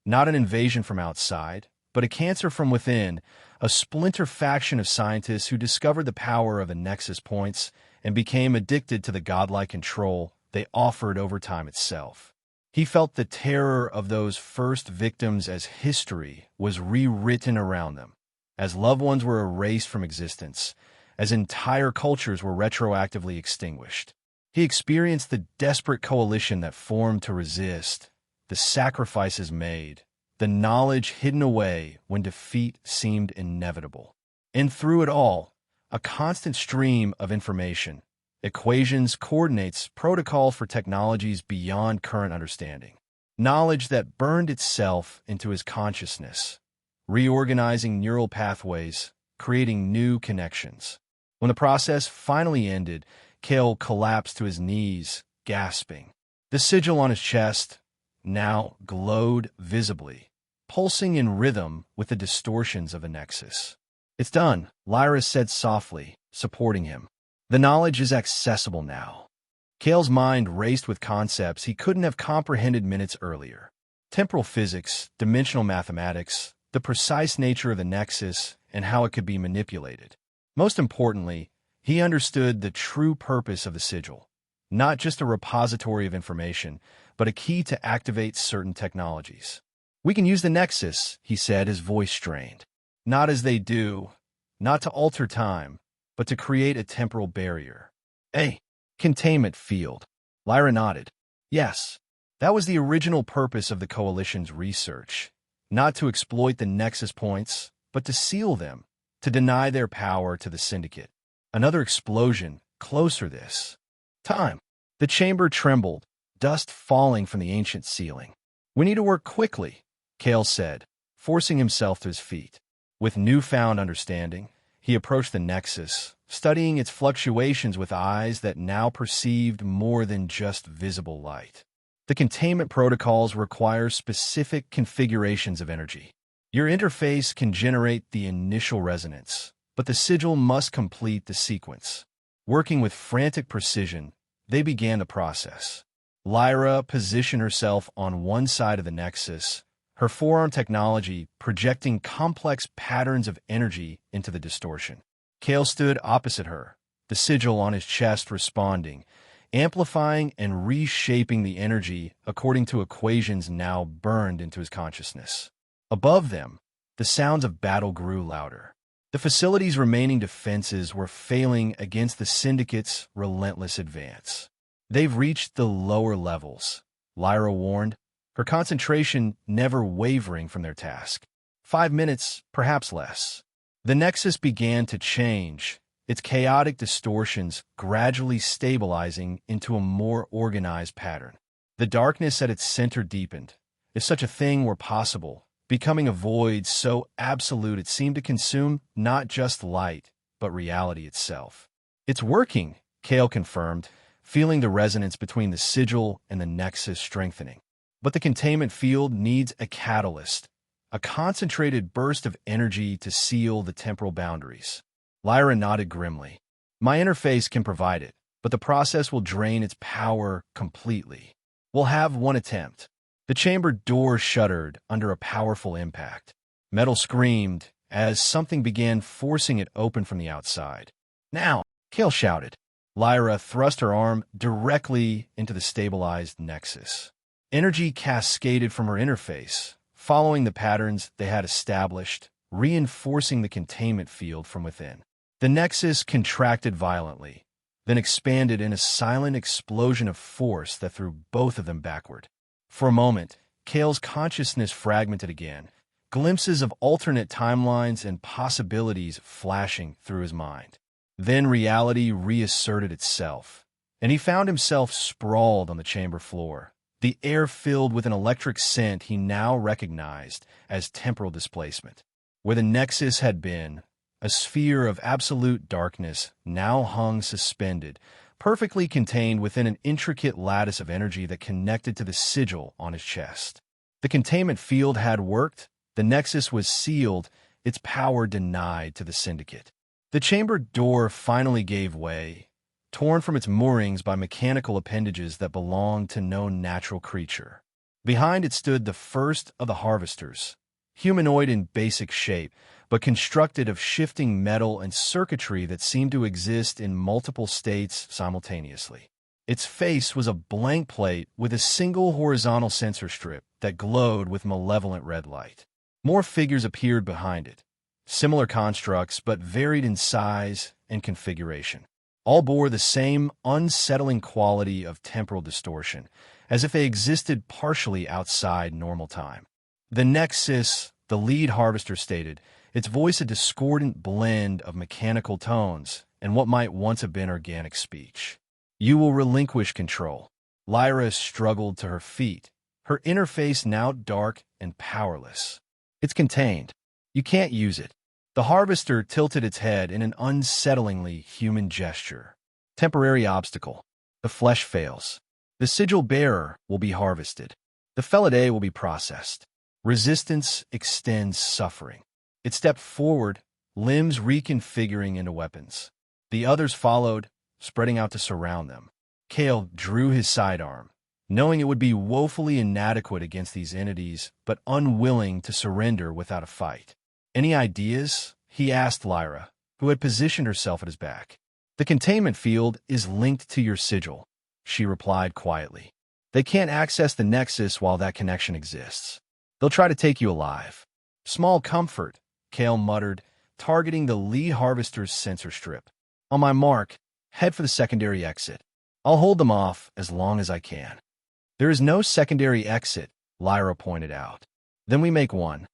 not an invasion from outside, but a cancer from within, a splinter faction of scientists who discovered the power of the nexus points and became addicted to the godlike control they offered over time itself. He felt the terror of those first victims as history was rewritten around them, as loved ones were erased from existence, as entire cultures were retroactively extinguished. He experienced the desperate coalition that formed to resist, the sacrifices made, the knowledge hidden away when defeat seemed inevitable. And through it all, a constant stream of information, equations, coordinates, protocol for technologies beyond current understanding. Knowledge that burned itself into his consciousness, reorganizing neural pathways, creating new connections. When the process finally ended, Kale collapsed to his knees, gasping. The sigil on his chest now glowed visibly, pulsing in rhythm with the distortions of the nexus. "It's done," Lyra said softly, supporting him. "The knowledge is accessible now." Kale's mind raced with concepts he couldn't have comprehended minutes earlier. Temporal physics, dimensional mathematics, the precise nature of the nexus, and how it could be manipulated. Most importantly, he understood the true purpose of the sigil, not just a repository of information, but a key to activate certain technologies. "We can use the nexus," he said, his voice strained. "Not as they do, not to alter time, but to create a temporal barrier. A containment field." Lyra nodded. "Yes, that was the original purpose of the Coalition's research. Not to exploit the nexus points, but to seal them, to deny their power to the Syndicate." Another explosion, closer this time. The chamber trembled, dust falling from the ancient ceiling. "We need to work quickly," Kale said, forcing himself to his feet. With newfound understanding, he approached the nexus, studying its fluctuations with eyes that now perceived more than just visible light. The containment protocols require specific configurations of energy. Your interface can generate the initial resonance, but the sigil must complete the sequence. Working with frantic precision, they began the process. Lyra positioned herself on one side of the nexus, her forearm technology projecting complex patterns of energy into the distortion. Kale stood opposite her, the sigil on his chest responding, amplifying and reshaping the energy according to equations now burned into his consciousness. Above them, the sounds of battle grew louder. The facility's remaining defenses were failing against the Syndicate's relentless advance. "They've reached the lower levels," Lyra warned, her concentration never wavering from their task. 5 minutes, perhaps less. The nexus began to change, its chaotic distortions gradually stabilizing into a more organized pattern. The darkness at its center deepened, if such a thing were possible, becoming a void so absolute it seemed to consume not just light, but reality itself. "It's working," Kale confirmed, feeling the resonance between the sigil and the nexus strengthening. "But the containment field needs a catalyst, a concentrated burst of energy to seal the temporal boundaries." Lyra nodded grimly. "My interface can provide it, but the process will drain its power completely. We'll have one attempt." The chamber door shuddered under a powerful impact. Metal screamed as something began forcing it open from the outside. "Now!" Kale shouted. Lyra thrust her arm directly into the stabilized nexus. Energy cascaded from her interface, following the patterns they had established, reinforcing the containment field from within. The nexus contracted violently, then expanded in a silent explosion of force that threw both of them backward. For a moment, Kale's consciousness fragmented again, glimpses of alternate timelines and possibilities flashing through his mind. Then reality reasserted itself, and he found himself sprawled on the chamber floor, the air filled with an electric scent he now recognized as temporal displacement. Where the nexus had been, a sphere of absolute darkness now hung suspended, perfectly contained within an intricate lattice of energy that connected to the sigil on his chest. The containment field had worked, the nexus was sealed, its power denied to the Syndicate. The chamber door finally gave way, torn from its moorings by mechanical appendages that belonged to no natural creature. Behind it stood the first of the harvesters, humanoid in basic shape, but constructed of shifting metal and circuitry that seemed to exist in multiple states simultaneously. Its face was a blank plate with a single horizontal sensor strip that glowed with malevolent red light. More figures appeared behind it, similar constructs but varied in size and configuration. All bore the same unsettling quality of temporal distortion, as if they existed partially outside normal time. The Nexus, the lead harvester stated, its voice a discordant blend of mechanical tones and what might once have been organic speech. "You will relinquish control." Lyra struggled to her feet, her interface now dark and powerless. "It's contained. You can't use it." The harvester tilted its head in an unsettlingly human gesture. "Temporary obstacle. The flesh fails. The sigil bearer will be harvested. The Felidae will be processed. Resistance extends suffering." It stepped forward, limbs reconfiguring into weapons. The others followed, spreading out to surround them. Kale drew his sidearm, knowing it would be woefully inadequate against these entities, but unwilling to surrender without a fight. "Any ideas?" he asked Lyra, who had positioned herself at his back. "The containment field is linked to your sigil," she replied quietly. "They can't access the Nexus while that connection exists. They'll try to take you alive." "Small comfort," Kale muttered, targeting the lead harvester's sensor strip. "On my mark, head for the secondary exit. I'll hold them off as long as I can." "There is no secondary exit," Lyra pointed out. "Then we make one."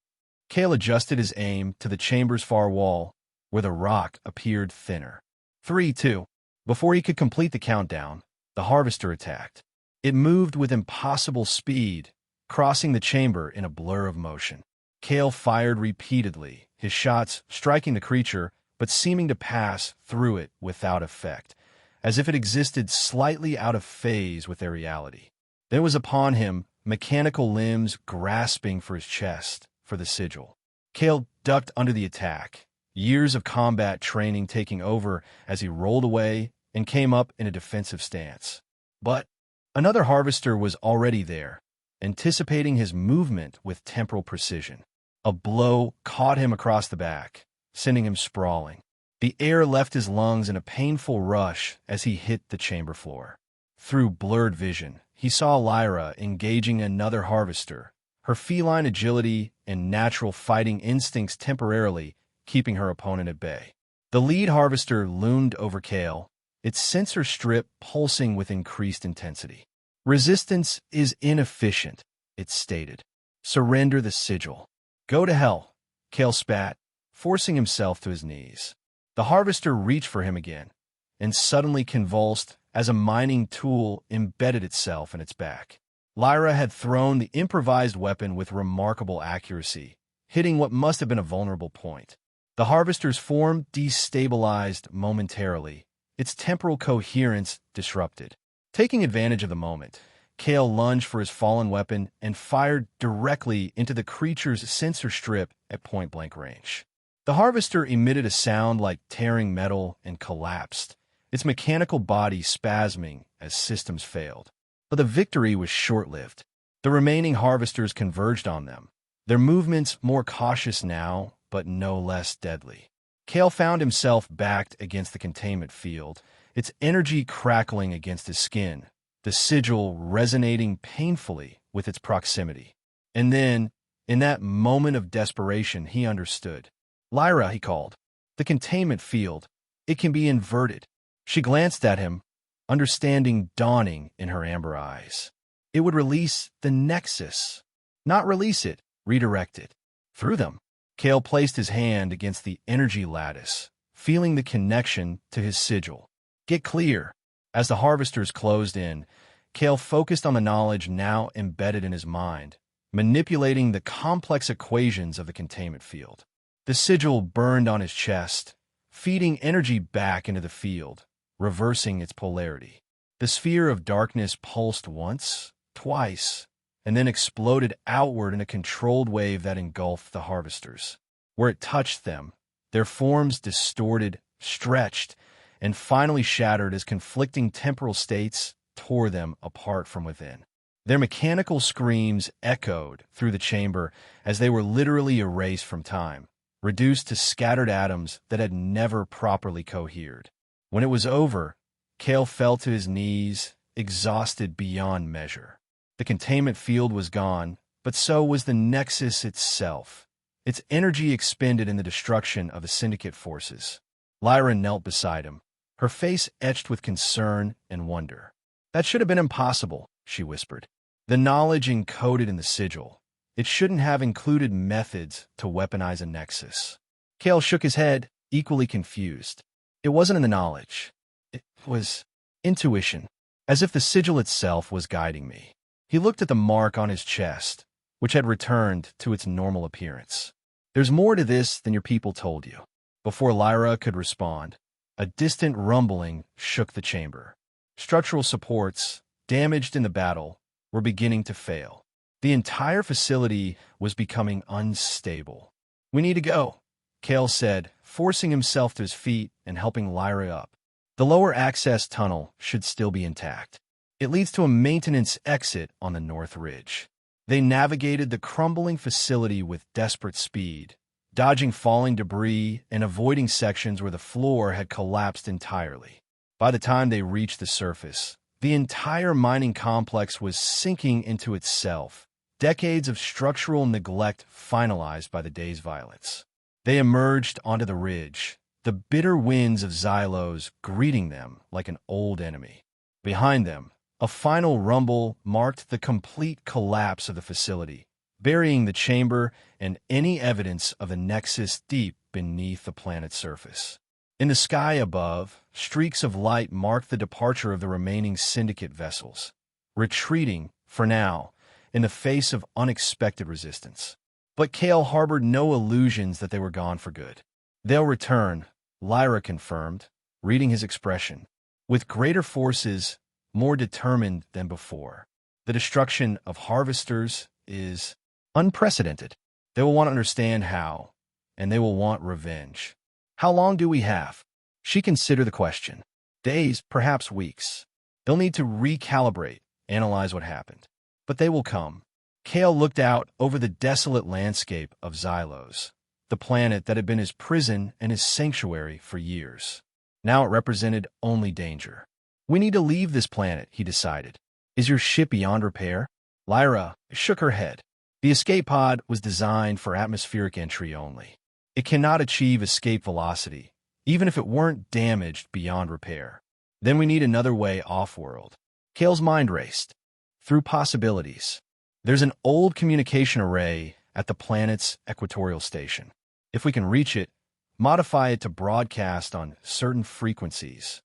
Kale adjusted his aim to the chamber's far wall, where the rock appeared thinner. 3, 2. Before he could complete the countdown, the harvester attacked. It moved with impossible speed, crossing the chamber in a blur of motion. Kale fired repeatedly, his shots striking the creature, but seeming to pass through it without effect, as if it existed slightly out of phase with their reality. Then it was upon him, mechanical limbs grasping for his chest, for the sigil. Kale ducked under the attack, years of combat training taking over as he rolled away and came up in a defensive stance. But another harvester was already there, anticipating his movement with temporal precision. A blow caught him across the back, sending him sprawling. The air left his lungs in a painful rush as he hit the chamber floor. Through blurred vision, he saw Lyra engaging another harvester, her feline agility and natural fighting instincts temporarily keeping her opponent at bay. The lead harvester loomed over Kale, its sensor strip pulsing with increased intensity. "Resistance is inefficient," it stated. "Surrender the sigil." "Go to hell," Kale spat, forcing himself to his knees. The harvester reached for him again, and suddenly convulsed as a mining tool embedded itself in its back. Lyra had thrown the improvised weapon with remarkable accuracy, hitting what must have been a vulnerable point. The harvester's form destabilized momentarily, its temporal coherence disrupted. Taking advantage of the moment, Kale lunged for his fallen weapon and fired directly into the creature's sensor strip at point-blank range. The harvester emitted a sound like tearing metal and collapsed, its mechanical body spasming as systems failed. But the victory was short-lived. The remaining harvesters converged on them, their movements more cautious now, but no less deadly. Kale found himself backed against the containment field, its energy crackling against his skin, the sigil resonating painfully with its proximity. And then, in that moment of desperation, he understood. "Lyra," he called. "The containment field, it can be inverted." She glanced at him, understanding dawning in her amber eyes. It would release the Nexus. Not release it, redirect it. Through them. Kale placed his hand against the energy lattice, feeling the connection to his sigil. "Get clear." As the harvesters closed in, Kale focused on the knowledge now embedded in his mind, manipulating the complex equations of the containment field. The sigil burned on his chest, feeding energy back into the field, reversing its polarity. The sphere of darkness pulsed once, twice, and then exploded outward in a controlled wave that engulfed the harvesters. Where it touched them, their forms distorted, stretched, and finally shattered as conflicting temporal states tore them apart from within. Their mechanical screams echoed through the chamber as they were literally erased from time, reduced to scattered atoms that had never properly cohered. When it was over, Kale fell to his knees, exhausted beyond measure. The containment field was gone, but so was the Nexus itself, its energy expended in the destruction of the Syndicate forces. Lyra knelt beside him, her face etched with concern and wonder. "That should have been impossible," she whispered. "The knowledge encoded in the sigil. It shouldn't have included methods to weaponize a Nexus." Kale shook his head, equally confused. "It wasn't in the knowledge. It was intuition, as if the sigil itself was guiding me." He looked at the mark on his chest, which had returned to its normal appearance. "There's more to this than your people told you." Before Lyra could respond, a distant rumbling shook the chamber. Structural supports, damaged in the battle, were beginning to fail. The entire facility was becoming unstable. "We need to go," Kale said, forcing himself to his feet and helping Lyra up. "The lower access tunnel should still be intact. It leads to a maintenance exit on the North Ridge." They navigated the crumbling facility with desperate speed, dodging falling debris and avoiding sections where the floor had collapsed entirely. By the time they reached the surface, the entire mining complex was sinking into itself, decades of structural neglect finalized by the day's violence. They emerged onto the ridge, the bitter winds of Xylos greeting them like an old enemy. Behind them, a final rumble marked the complete collapse of the facility, burying the chamber and any evidence of a Nexus deep beneath the planet's surface. In the sky above, streaks of light marked the departure of the remaining Syndicate vessels, retreating, for now, in the face of unexpected resistance. But Kale harbored no illusions that they were gone for good. "They'll return," Lyra confirmed, reading his expression, "with greater forces, more determined than before. The destruction of harvesters is unprecedented. They will want to understand how, and they will want revenge." "How long do we have?" She considered the question. "Days, perhaps weeks. They'll need to recalibrate, analyze what happened. But they will come." Kale looked out over the desolate landscape of Xylos, the planet that had been his prison and his sanctuary for years. Now it represented only danger. "We need to leave this planet," he decided. "Is your ship beyond repair?" Lyra shook her head. "The escape pod was designed for atmospheric entry only. It cannot achieve escape velocity, even if it weren't damaged beyond repair. Then we need another way off-world." Kale's mind raced through possibilities. "There's an old communication array at the planet's equatorial station. If we can reach it, modify it to broadcast on certain frequencies.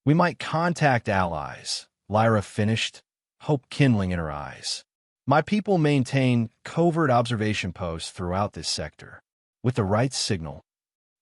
We might contact allies," Lyra finished, hope kindling in her eyes. "My people maintain covert observation posts throughout this sector. With the right signal."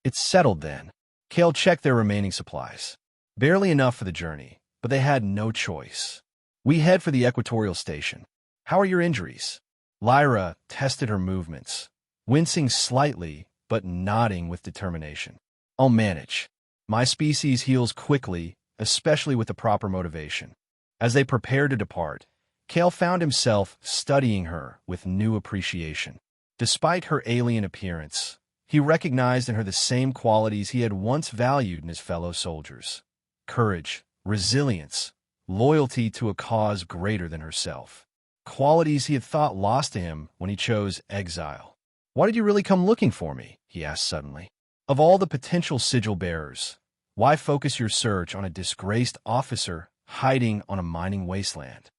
"It's settled then." Kale checked their remaining supplies. Barely enough for the journey, but they had no choice. "We head for the equatorial station. How are your injuries?" Lyra tested her movements, wincing slightly but nodding with determination. "I'll manage. My species heals quickly, especially with the proper motivation." As they prepared to depart, Kale found himself studying her with new appreciation. Despite her alien appearance, he recognized in her the same qualities he had once valued in his fellow soldiers: courage, resilience, loyalty to a cause greater than herself. Qualities he had thought lost to him when he chose exile. "Why did you really come looking for me?" he asked suddenly. "Of all the potential sigil bearers, why focus your search on a disgraced officer hiding on a mining wasteland?"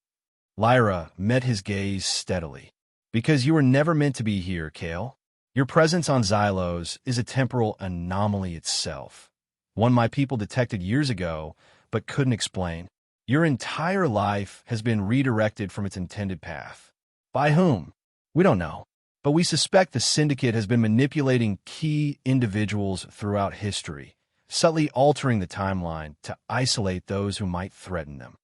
Lyra met his gaze steadily. "Because you were never meant to be here, Kale. Your presence on Xylos is a temporal anomaly itself. One my people detected years ago, but couldn't explain. Your entire life has been redirected from its intended path. By whom? We don't know. But we suspect the Syndicate has been manipulating key individuals throughout history, subtly altering the timeline to isolate those who might threaten them."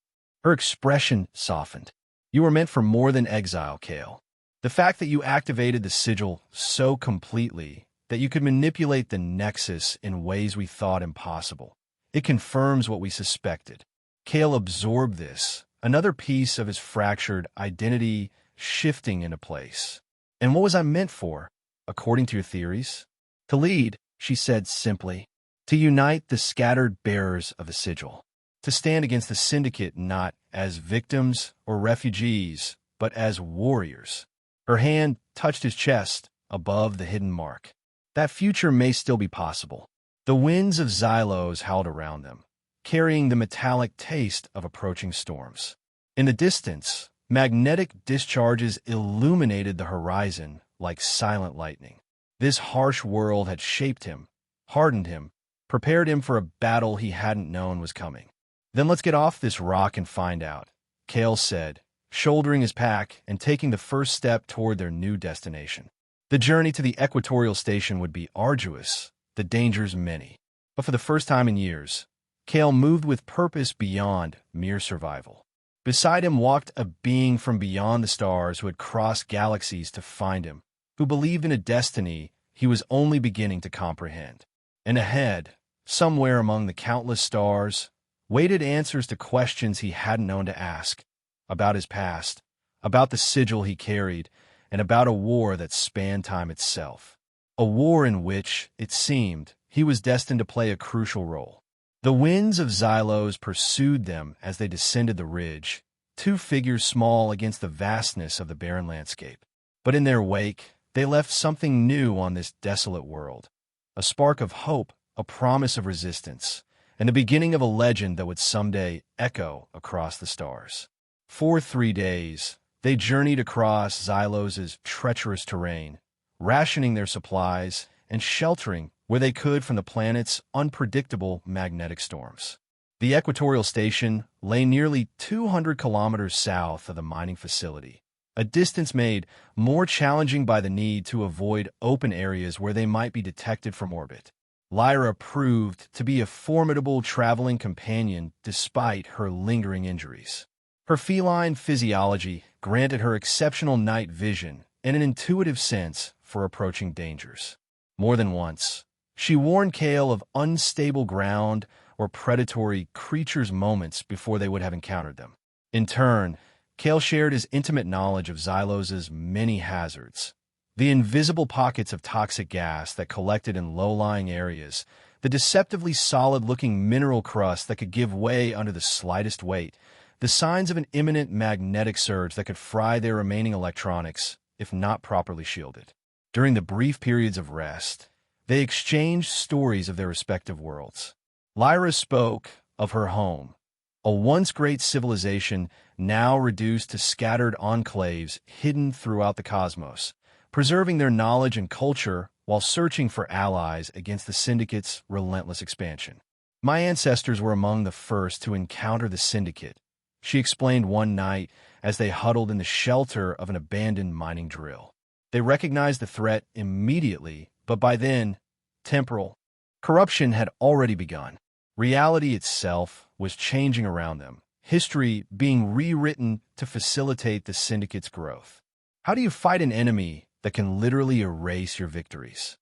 Her expression softened. "You were meant for more than exile, Kale. The fact that you activated the sigil so completely that you could manipulate the Nexus in ways we thought impossible, it confirms what we suspected." Kale absorbed this, another piece of his fractured identity shifting into place. "And what was I meant for, according to your theories?" "To lead," she said simply. "To unite the scattered bearers of the sigil. To stand against the Syndicate not as victims or refugees, but as warriors." Her hand touched his chest above the hidden mark. "That future may still be possible." The winds of Xylos howled around them, carrying the metallic taste of approaching storms. In the distance, magnetic discharges illuminated the horizon like silent lightning. This harsh world had shaped him, hardened him, prepared him for a battle he hadn't known was coming. "Then let's get off this rock and find out," Kale said, shouldering his pack and taking the first step toward their new destination. The journey to the equatorial station would be arduous, the dangers many. But for the first time in years, Kale moved with purpose beyond mere survival. Beside him walked a being from beyond the stars who had crossed galaxies to find him, who believed in a destiny he was only beginning to comprehend. And ahead, somewhere among the countless stars, waited answers to questions he hadn't known to ask, about his past, about the sigil he carried, and about a war that spanned time itself. A war in which, it seemed, he was destined to play a crucial role. The winds of Xylos pursued them as they descended the ridge, two figures small against the vastness of the barren landscape. But in their wake, they left something new on this desolate world. A spark of hope, a promise of resistance, and the beginning of a legend that would someday echo across the stars. For 3 days, they journeyed across Xylos' treacherous terrain, rationing their supplies and sheltering where they could from the planet's unpredictable magnetic storms. The equatorial station lay nearly 200 kilometers south of the mining facility, a distance made more challenging by the need to avoid open areas where they might be detected from orbit. Lyra proved to be a formidable traveling companion despite her lingering injuries. Her feline physiology granted her exceptional night vision and an intuitive sense for approaching dangers. More than once, she warned Kale of unstable ground or predatory creatures moments before they would have encountered them. In turn, Kale shared his intimate knowledge of Xylos' many hazards. The invisible pockets of toxic gas that collected in low-lying areas, the deceptively solid-looking mineral crust that could give way under the slightest weight, the signs of an imminent magnetic surge that could fry their remaining electronics if not properly shielded. During the brief periods of rest, they exchanged stories of their respective worlds. Lyra spoke of her home, a once great civilization now reduced to scattered enclaves hidden throughout the cosmos, preserving their knowledge and culture while searching for allies against the Syndicate's relentless expansion. "My ancestors were among the first to encounter the Syndicate," she explained one night as they huddled in the shelter of an abandoned mining drill. They recognized the threat immediately, but by then, temporal corruption had already begun. Reality itself was changing around them, history being rewritten to facilitate the Syndicate's growth. "How do you fight an enemy that can literally erase your victories?"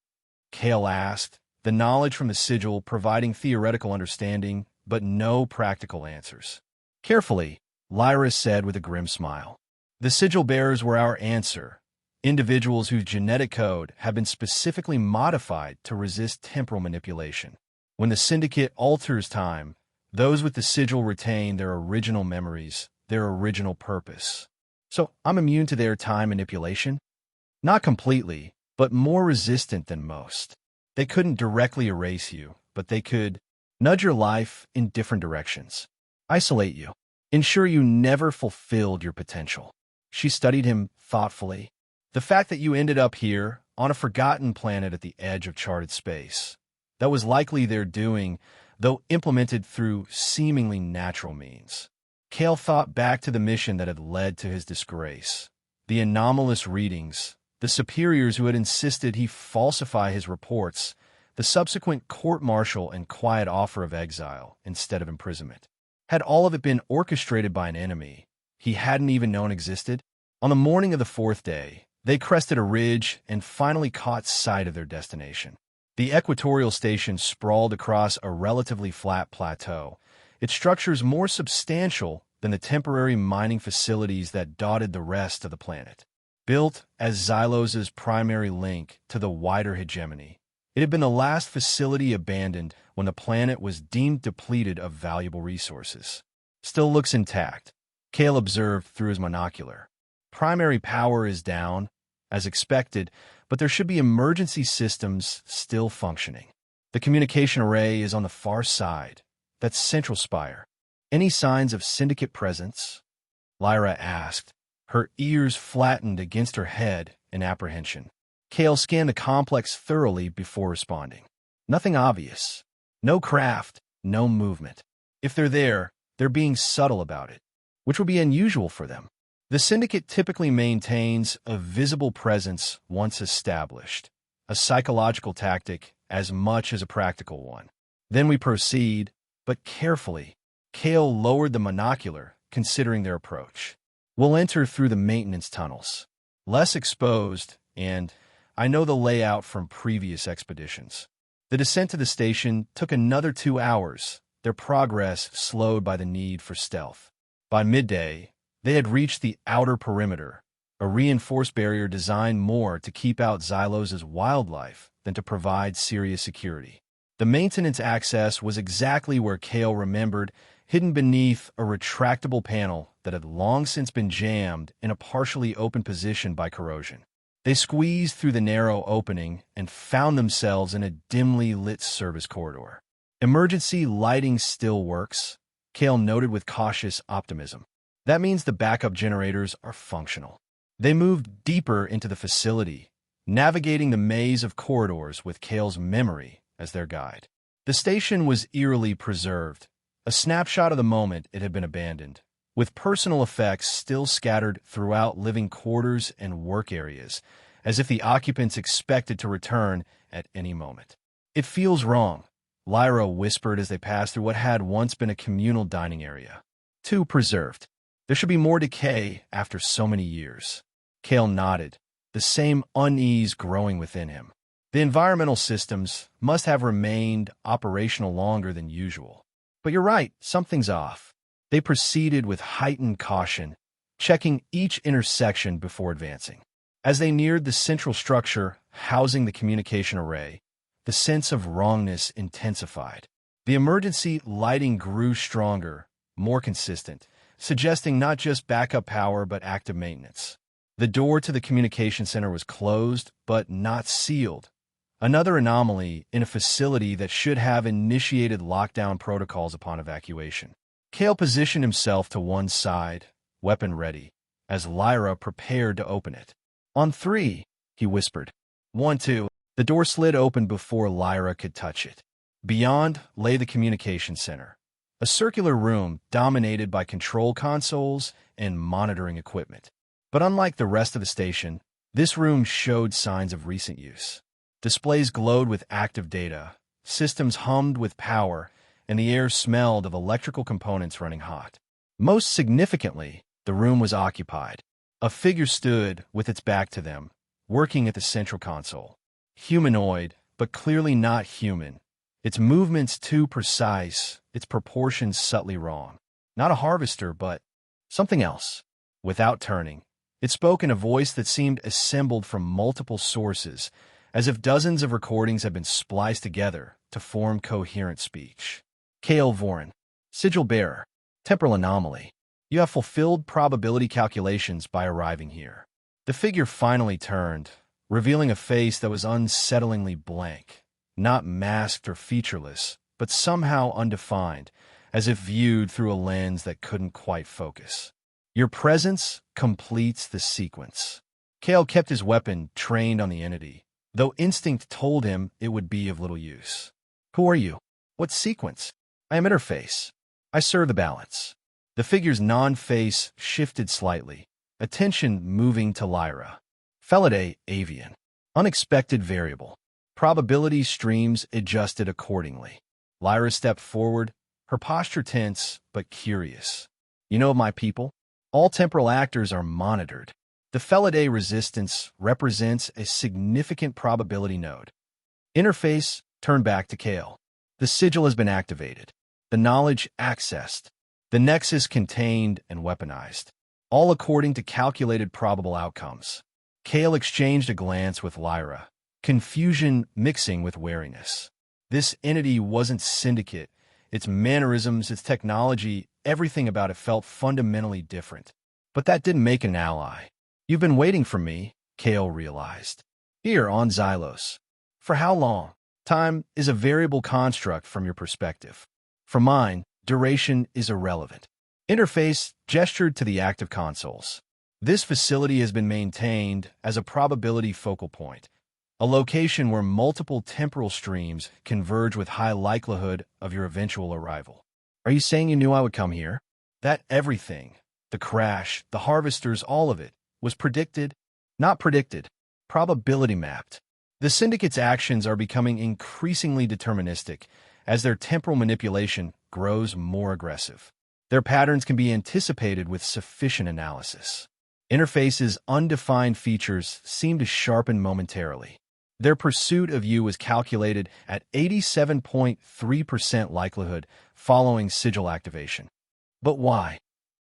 Kale asked, the knowledge from the sigil providing theoretical understanding, but no practical answers. "Carefully," Lyra said with a grim smile. The sigil bearers were our answer, individuals whose genetic code have been specifically modified to resist temporal manipulation. When the Syndicate alters time, those with the sigil retain their original memories, their original purpose. So I'm immune to their time manipulation? Not completely, but more resistant than most. They couldn't directly erase you, but they could nudge your life in different directions, isolate you, ensure you never fulfilled your potential. She studied him thoughtfully. The fact that you ended up here, on a forgotten planet at the edge of charted space, that was likely their doing, though implemented through seemingly natural means. Cale thought back to the mission that had led to his disgrace. The anomalous readings, the superiors who had insisted he falsify his reports, the subsequent court-martial and quiet offer of exile instead of imprisonment. Had all of it been orchestrated by an enemy he hadn't even known existed? On the morning of the fourth day, they crested a ridge and finally caught sight of their destination. The equatorial station sprawled across a relatively flat plateau, its structures more substantial than the temporary mining facilities that dotted the rest of the planet. Built as Xylos's primary link to the wider hegemony, it had been the last facility abandoned when the planet was deemed depleted of valuable resources. Still looks intact, Cale observed through his monocular. Primary power is down, as expected, but there should be emergency systems still functioning. The communication array is on the far side, that central spire. Any signs of Syndicate presence? Lyra asked, her ears flattened against her head in apprehension. Cale scanned the complex thoroughly before responding. Nothing obvious. No craft, no movement. If they're there, they're being subtle about it, which would be unusual for them. The Syndicate typically maintains a visible presence once established, a psychological tactic as much as a practical one. Then we proceed, but carefully. Cale lowered the monocular, considering their approach. We'll enter through the maintenance tunnels. Less exposed, and I know the layout from previous expeditions. The descent to the station took another 2 hours, their progress slowed by the need for stealth. By midday, they had reached the outer perimeter, a reinforced barrier designed more to keep out Xylos's wildlife than to provide serious security. The maintenance access was exactly where Cale remembered, hidden beneath a retractable panel that had long since been jammed in a partially open position by corrosion. They squeezed through the narrow opening and found themselves in a dimly lit service corridor. Emergency lighting still works, Cale noted with cautious optimism. That means the backup generators are functional. They moved deeper into the facility, navigating the maze of corridors with Cale's memory as their guide. The station was eerily preserved, a snapshot of the moment it had been abandoned, with personal effects still scattered throughout living quarters and work areas, as if the occupants expected to return at any moment. It feels wrong, Lyra whispered as they passed through what had once been a communal dining area. Too preserved. There should be more decay after so many years. Cale nodded, the same unease growing within him. The environmental systems must have remained operational longer than usual. But you're right, something's off. They proceeded with heightened caution, checking each intersection before advancing. As they neared the central structure housing the communication array, the sense of wrongness intensified. The emergency lighting grew stronger, more consistent, suggesting not just backup power but active maintenance. The door to the communication center was closed, but not sealed. Another anomaly in a facility that should have initiated lockdown protocols upon evacuation. Cale positioned himself to one side, weapon ready, as Lyra prepared to open it. "On 3, he whispered. 1, 2. The door slid open before Lyra could touch it. Beyond lay the communication center, a circular room dominated by control consoles and monitoring equipment. But unlike the rest of the station, this room showed signs of recent use. Displays glowed with active data, systems hummed with power, and the air smelled of electrical components running hot. Most significantly, the room was occupied. A figure stood with its back to them, working at the central console. Humanoid, but clearly not human. Its movements too precise, its proportions subtly wrong. Not a harvester, but Something else. Without turning, it spoke in a voice that seemed assembled from multiple sources, as if dozens of recordings had been spliced together to form coherent speech. Kale Voren, sigil bearer, temporal anomaly. You have fulfilled probability calculations by arriving here. The figure finally turned, revealing a face that was unsettlingly blank, not masked or featureless, but somehow undefined, as if viewed through a lens that couldn't quite focus. Your presence completes the sequence. Kale kept his weapon trained on the entity, though instinct told him it would be of little use. Who are you? What sequence? I am Interface. I serve the balance. The figure's non-face shifted slightly, attention moving to Lyra. Felidae avian. Unexpected variable. Probability streams adjusted accordingly. Lyra stepped forward, her posture tense but curious. You know of my people? All temporal actors are monitored. The Felidae resistance represents a significant probability node. Interface turned back to Kale. The sigil has been activated. The knowledge accessed. The nexus contained and weaponized. All according to calculated probable outcomes. Kale exchanged a glance with Lyra, confusion mixing with wariness. This entity wasn't Syndicate. Its mannerisms, its technology, everything about it felt fundamentally different. But that didn't make an ally. You've been waiting for me, Kale realized. Here on Xylos. For how long? Time is a variable construct from your perspective. For mine, duration is irrelevant. Interface gestured to the active consoles. This facility has been maintained as a probability focal point, a location where multiple temporal streams converge with high likelihood of your eventual arrival. Are you saying you knew I would come here? That everything, the crash, the harvesters, all of it, was predicted? Not predicted. Probability mapped. The Syndicate's actions are becoming increasingly deterministic as their temporal manipulation grows more aggressive. Their patterns can be anticipated with sufficient analysis. Interface's undefined features seem to sharpen momentarily. Their pursuit of you was calculated at 87.3% likelihood following sigil activation. But why?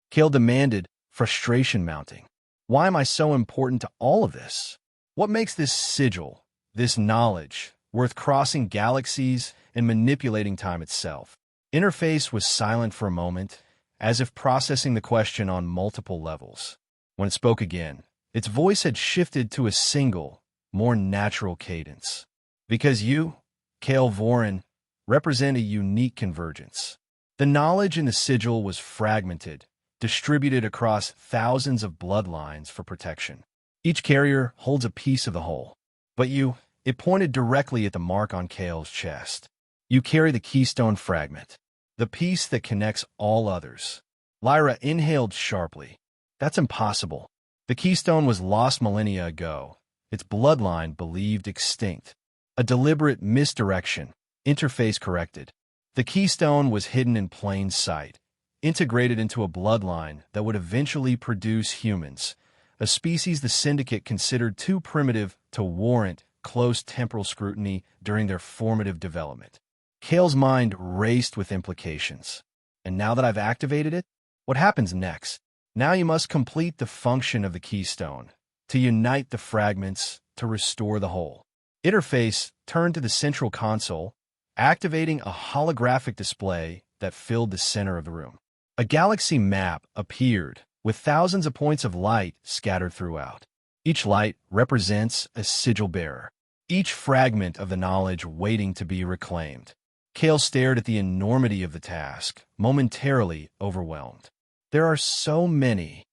Kale demanded, frustration mounting. Why am I so important to all of this? What makes this sigil, this knowledge, worth crossing galaxies and manipulating time itself? Interface was silent for a moment, as if processing the question on multiple levels. When it spoke again, its voice had shifted to a single, more natural cadence. Because you, Kale Voren, represent a unique convergence. The knowledge in the sigil was fragmented, distributed across thousands of bloodlines for protection. Each carrier holds a piece of the whole. But you, it pointed directly at the mark on Kale's chest. You carry the keystone fragment, the piece that connects all others. Lyra inhaled sharply. That's impossible. The keystone was lost millennia ago, its bloodline believed extinct. A deliberate misdirection, Interface corrected. The keystone was hidden in plain sight, integrated into a bloodline that would eventually produce humans, a species the Syndicate considered too primitive to warrant close temporal scrutiny during their formative development. Kale's mind raced with implications. And now that I've activated it, what happens next? Now you must complete the function of the keystone, to unite the fragments, to restore the whole. Interface turned to the central console, activating a holographic display that filled the center of the room. A galaxy map appeared, with thousands of points of light scattered throughout. Each light represents a sigil bearer, each fragment of the knowledge waiting to be reclaimed. Kale stared at the enormity of the task, momentarily overwhelmed. There are so many,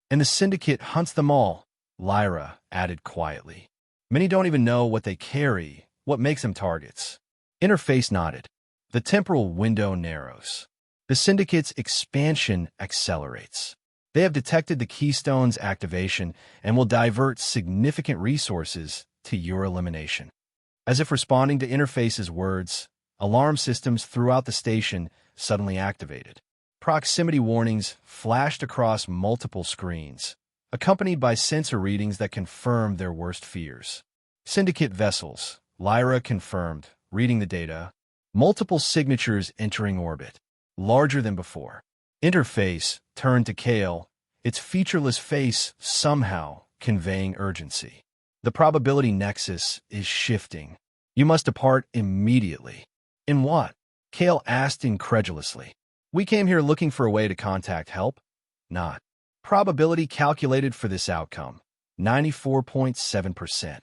and the Syndicate hunts them all, Lyra added quietly. Many don't even know what they carry, what makes them targets. Interface nodded. The temporal window narrows. The Syndicate's expansion accelerates. They have detected the keystone's activation and will divert significant resources to your elimination. As if responding to Interface's words, alarm systems throughout the station suddenly activated. Proximity warnings flashed across multiple screens, accompanied by sensor readings that confirmed their worst fears. Syndicate vessels, Lyra confirmed, reading the data, multiple signatures entering orbit, larger than before. Interface turned to Kale, its featureless face somehow conveying urgency. The probability nexus is shifting. You must depart immediately. In what? Kale asked incredulously. We came here looking for a way to contact help? Not. Probability calculated for this outcome, 94.7%.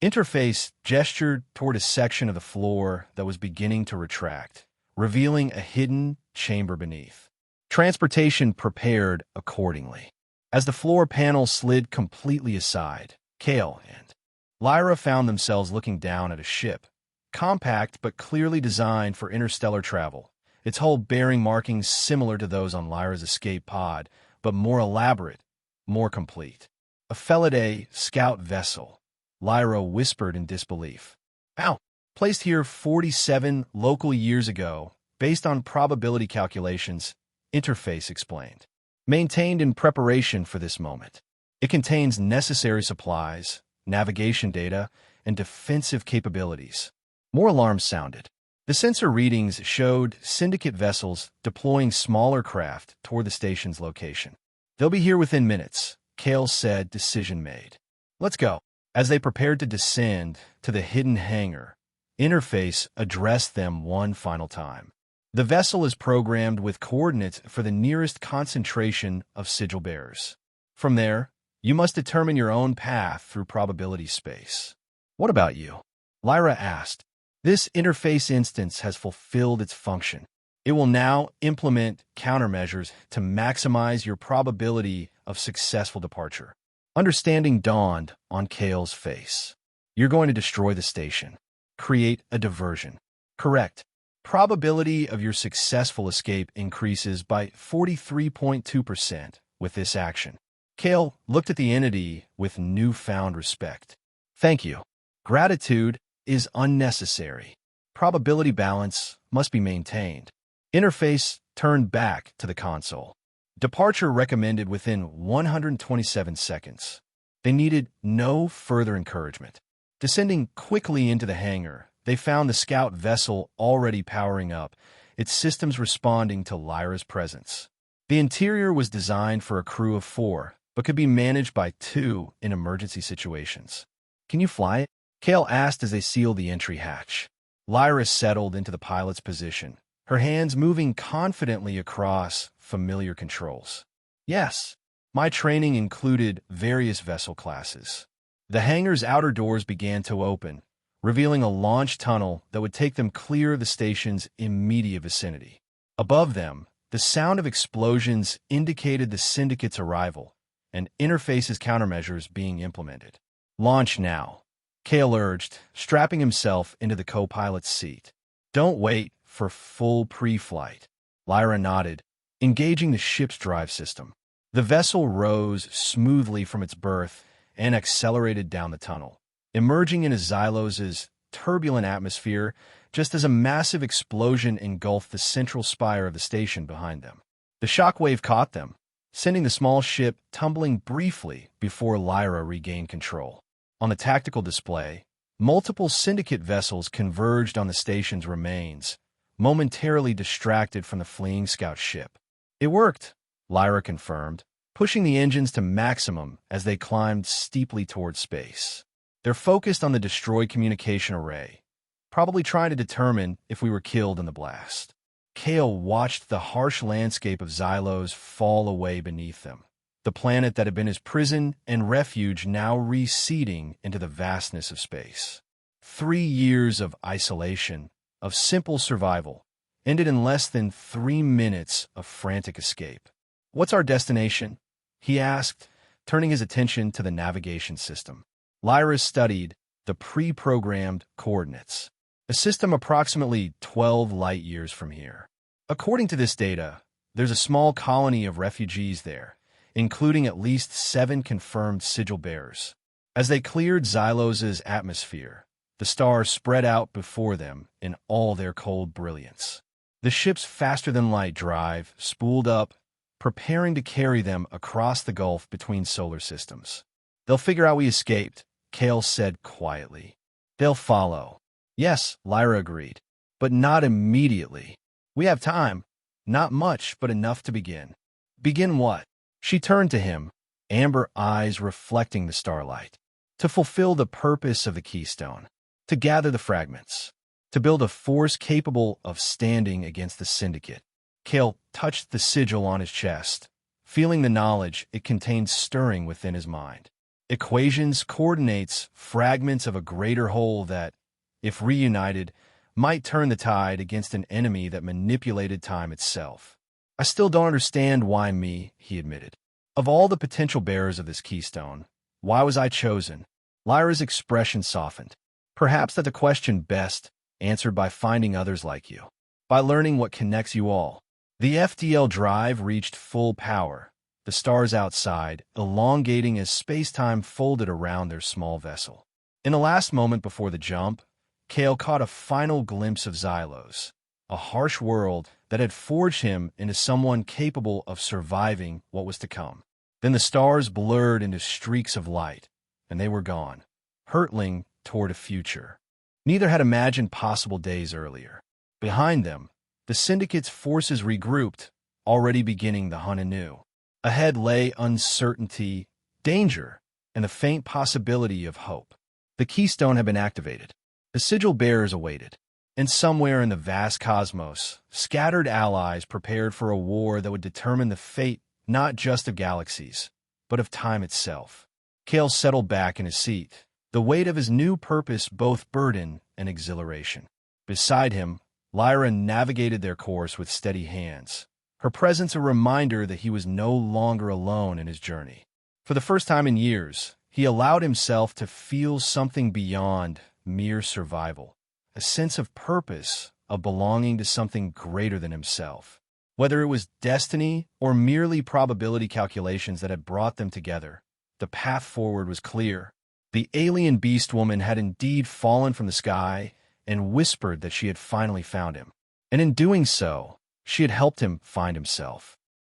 Interface gestured toward a section of the floor that was beginning to retract, revealing a hidden chamber beneath. Transportation prepared accordingly. As the floor panel slid completely aside, Kale and Lyra found themselves looking down at a ship, compact but clearly designed for interstellar travel, its hull bearing markings similar to those on Lyra's escape pod, but more elaborate, more complete. A Felidae scout vessel, Lyra whispered in disbelief. Ow! Placed here 47 local years ago, based on probability calculations, Interface explained. Maintained in preparation for this moment. It contains necessary supplies, navigation data, and defensive capabilities. More alarms sounded. The sensor readings showed Syndicate vessels deploying smaller craft toward the station's location. They'll be here within minutes, Kale said, decision made. Let's go. As they prepared to descend to the hidden hangar, Interface addressed them one final time. The vessel is programmed with coordinates for the nearest concentration of sigil bearers. From there, you must determine your own path through probability space. What about you? Lyra asked. This interface instance has fulfilled its function. It will now implement countermeasures to maximize your probability of successful departure. Understanding dawned on Kale's face. You're going to destroy the station. Create a diversion. Correct. Probability of your successful escape increases by 43.2% with this action. Kale looked at the entity with newfound respect. Thank you. Gratitude is unnecessary. Probability balance must be maintained. Interface turned back to the console. Departure recommended within 127 seconds. They needed no further encouragement. Descending quickly into the hangar, they found the scout vessel already powering up, its systems responding to Lyra's presence. The interior was designed for a crew of 4, but could be managed by 2 in emergency situations. Can you fly it? Kale asked as they sealed the entry hatch. Lyra settled into the pilot's position, her hands moving confidently across familiar controls. Yes, my training included various vessel classes. The hangar's outer doors began to open, revealing a launch tunnel that would take them clear of the station's immediate vicinity. Above them, the sound of explosions indicated the Syndicate's arrival, and Interface's countermeasures being implemented. Launch now, Kale urged, strapping himself into the co-pilot's seat. Don't wait for full pre-flight. Lyra nodded, engaging the ship's drive system. The vessel rose smoothly from its berth and accelerated down the tunnel, emerging into Xylos's turbulent atmosphere just as a massive explosion engulfed the central spire of the station behind them. The shockwave caught them, sending the small ship tumbling briefly before Lyra regained control. On the tactical display, multiple Syndicate vessels converged on the station's remains, momentarily distracted from the fleeing scout ship. It worked, Lyra confirmed, pushing the engines to maximum as they climbed steeply toward space. They're focused on the destroyed communication array, probably trying to determine if we were killed in the blast. Kale watched the harsh landscape of Xylos fall away beneath them, the planet that had been his prison and refuge now receding into the vastness of space. 3 years of isolation, of simple survival, ended in less than 3 minutes of frantic escape. What's our destination? He asked, turning his attention to the navigation system. Lyra studied the pre-programmed coordinates, a system approximately 12 light-years from here. According to this data, there's a small colony of refugees there, including at least 7 confirmed sigil bearers. As they cleared Xylos's atmosphere, the stars spread out before them in all their cold brilliance. The ship's faster-than-light drive spooled up, preparing to carry them across the gulf between solar systems. They'll figure out we escaped, Kale said quietly. They'll follow. Yes, Lyra agreed, but not immediately. We have time. Not much, but enough to begin. Begin what? She turned to him, amber eyes reflecting the starlight. To fulfill the purpose of the keystone. To gather the fragments. To build a force capable of standing against the syndicate. Cale touched the sigil on his chest, feeling the knowledge it contained stirring within his mind. Equations, coordinates, fragments of a greater whole that, if reunited, might turn the tide against an enemy that manipulated time itself. I still don't understand why me, he admitted. Of all the potential bearers of this keystone, why was I chosen? Lyra's expression softened. Perhaps that the question best answered by finding others like you. By learning what connects you all. The FDL drive reached full power, the stars outside elongating as space-time folded around their small vessel. In the last moment before the jump, Cale caught a final glimpse of Xylos, a harsh world that had forged him into someone capable of surviving what was to come. Then the stars blurred into streaks of light, and they were gone, hurtling toward a future neither had imagined possible days earlier. Behind them, the Syndicate's forces regrouped, already beginning the hunt anew. Ahead lay uncertainty, danger, and the faint possibility of hope. The keystone had been activated. The sigil bearers awaited. And somewhere in the vast cosmos, scattered allies prepared for a war that would determine the fate not just of galaxies, but of time itself. Cale settled back in his seat, the weight of his new purpose both burden and exhilaration. Beside him, Lyra navigated their course with steady hands, her presence a reminder that he was no longer alone in his journey. For the first time in years, he allowed himself to feel something beyond mere survival, a sense of purpose, of belonging to something greater than himself. Whether it was destiny or merely probability calculations that had brought them together, the path forward was clear. The alien Beastwoman had indeed fallen from the sky and whispered that she had finally found him. And in doing so, she had helped him find himself.